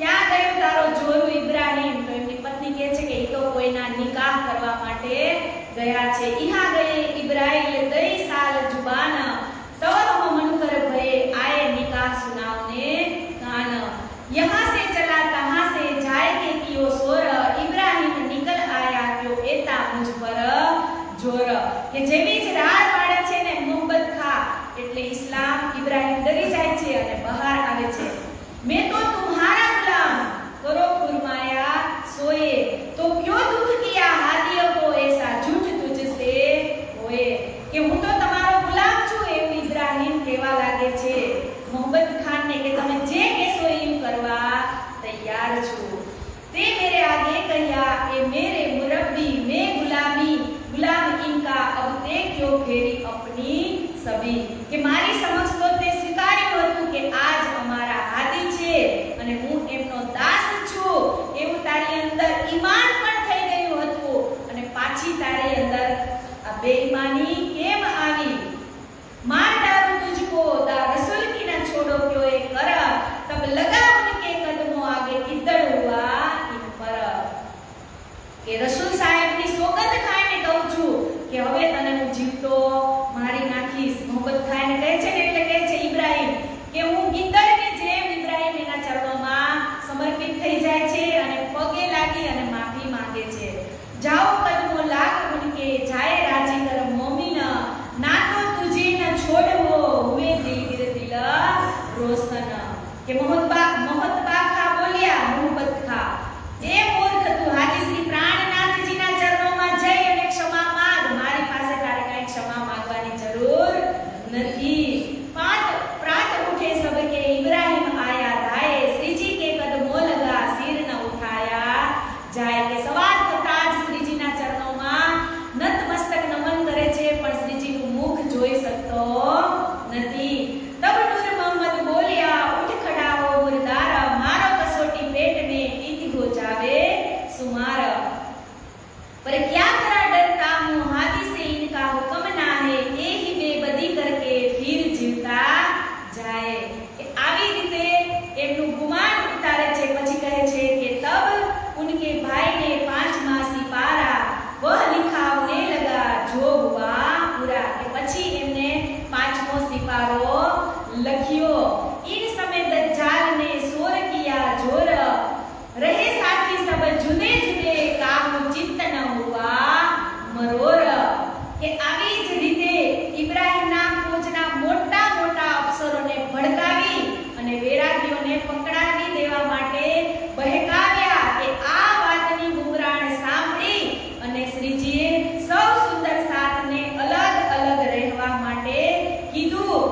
ક્યાં ગયો તારો જોરુ ઇબ્રાહીમ? તો એમની પત્ની કહે છે કે એ તો કોઈના નિકાહ કરવા માટે ગયા છે. ઈહા ગયે ઇબ્રાહીમ દઈ સાલ જુબાન तो हम मन कर भये आए निकाह सुनावने कान. यहाँ से चला तहाँ से जाए के कियो सोर इब्राहिम निकल आया क्यों एता मुझ पर जोर. કે જેવી જ રાહ પાડે છે ને મોહમ્મદ ખા એટલે ઇસ્લામ ઇબ્રાહિમ ડરી જાય છે અને બહાર આવે છે. मैं तो तुम्हारा गुलाम करो फुरमाया सोए तो क्यों दुख किया हादियों को ऐसा झूठ तुझसे होए. કે હું તો તમારો ગુલામ છું એવું ઇબ્રાહિમ કહેવા લાગે છે મોહમ્મદ ખાન ને કે તમે જે કહેશો એમ કરવા તૈયાર છું. તે મેરે આગે કહ્યા એ મેરે મુરબ્બી मैं गुलामी गुलाम इनका अब ते क्यों फेरी अपनी सभी. કે મારી સમક્ષ તો તે સ્વીકાર્યું હતું કે આજ અમારા હાદી છે અને હું એમનો દાસ છું એવું તારી અંદર ઈમાન પણ થઈ ગયું હતું અને પાછી તારી અંદર આ બેઈમાની કેમ આવી. मार डालूं तुझको दा रसूल की न छोड़ो क्यों एक कर तब लगा उनके कदमों आगे किधर हुआ इन पर. કે રસૂલ સાહેબની સોગંદ ખાઈને કહું છું કે હવે તને હું જીવતો મારી નાખીશ. મોહમ્મદ ખાઈને કહે છે ને એટલે કહે છે ઇબ્રાહિમ કે હું ગીદડની જેમ ઇબ્રાહિમ એના ચરણોમાં સમર્પિત થઈ જાય છે અને પગે લાગી અને માફી માંગે છે. જાઓ કદમો લાગ ઉનકે જાય રાજી કર મોમિન ना तो तुझे न छोड़ो हुए दिल दिल रोशन. કે મોહમ્મદ ખા બોલ્યા મોહમ્મદ ખા એ મૂર્ખ તું હાજી શ્રી પ્રાણનાથજીના ચરણોમાં જઈ અને ક્ષમા માંગ. મારી પાસે તારે કાંઈ ક્ષમા માંગવાની જરૂર નથી. प्रात उठे सबके इब्राहिम आया धाए श्रीजी के कदमों लगा सिर न उठाया जाए. કે સવાર થતા જ શ્રીજીના ચરણોમાં નતમસ્તક નમન કરે છે પણ શ્રીજીનું મુખ જોઈ શકતો નથી. तब नूर मोहम्मद बोलिया उठ खड़ा हो मुर्दार मारो कसोटी पेट में इति हो जावे सुमार. पर क्या करा डरता हूँ हादी से इनका हुक्म ना है ये ही बेबदी करके फिर जीवता जाए. કે આવી રીતે એમનું ગુમાન ઉતારે છે. પછી કહે છે કે तब उनके भाई ने 5 मासी पारा वह लिखावने लगा जो हुआ पूरा. કે પછી એમને 5મો સિપારો લખ્યો. इन समय दज्जाल ने शोर किया जोर रहे साथी सब जुदे जुदे काम चित्त न हुआ मरोर. કે આવી જ રીતે ઇબ્રાહિમના ફોજના મોટા મોટા અફસરોને ભડકાવી અને વેરાગીઓને પકડાવી દેવા માટે બહેકાવ્યા. કે આ વાતની બુમરાણ સાંભળી અને શ્રીજીએ સૌ સુંદર સાથને અલગ અલગ રહેવા માટે કીધું.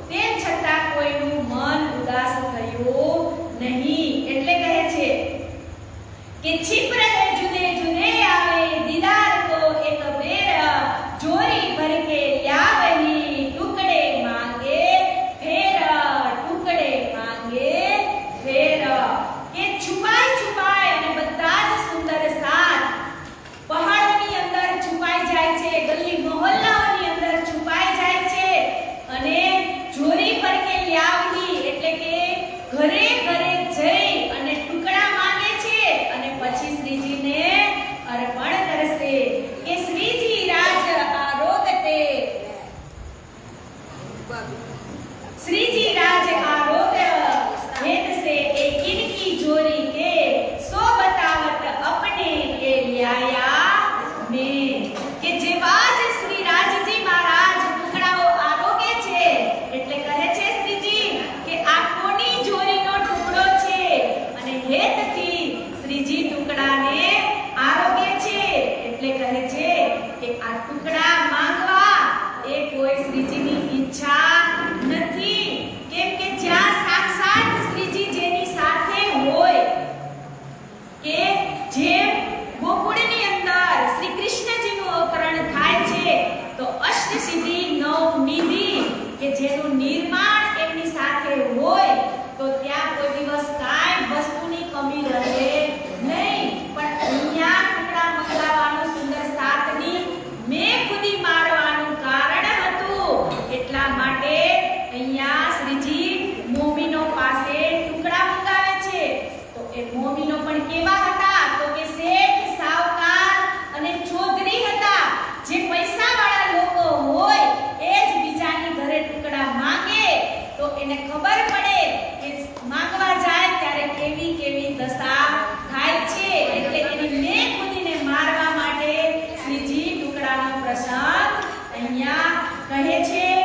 તેમ છતાં કોઈનું મન ઉદાસ થયું નહીં. એટલે કહે છે કે छिप रहे जुदे जुदे आवे दीदार को एक बेर जोरी भर के ल्यावही टुकड़े मांगे फेर टुकड़े मांगे फेर. કે છુપાઈ છુપાઈ અને બધા જ સુંદર સાથ પહાડની અંદર છુપાઈ જાય છે, ગલી મહોલ્લાઓની અંદર છુપાઈ જાય છે અને જોરી પર કે લ્યાવની એટલે કે ઘરે ઘરે જઈ અને ટુકડા માંગે છે અને પછી શ્રીજીને અર્પણ કરશે. કે શ્રીજી રાજ આરોગતે श्रीजी राज आरोग हेत से एक इनकी जोरी के सो बतावत अपने के ल्याया में. કે જેવા જ શ્રી રાજજી મહારાજ ટુકડાઓ આરોગે છે એટલે કહે છે શ્રીજી કે આ કોની જોરીનો ટુકડો છે અને હેતથી શ્રીજી ટુકડાને આરોગે છે એટલે કહે છે કે આ ટુકડા માંગવા એ કોઈ શ્રીજીની ઈચ્છા નથી. કેમ કે જ્યાં સાક્ષાત શ્રીજી જેની સાથે હોય કે જેમ ગોકુળની અંદર શ્રી કૃષ્ણજીનું અવતરણ થાય છે તો અષ્ટસિદ્ધિ નવનિધિ કે જેનું નિર્માણ એમની સાથે હોય તો ત્યાં કોઈ દિવસ કાંઈ વસ્તુની કમી રહે નહીં. પણ અહીંયા ટુકડા મંગાવવાનું સુંદર સાથની મેં ખુદી મારવાનું અહીંયા કહે છે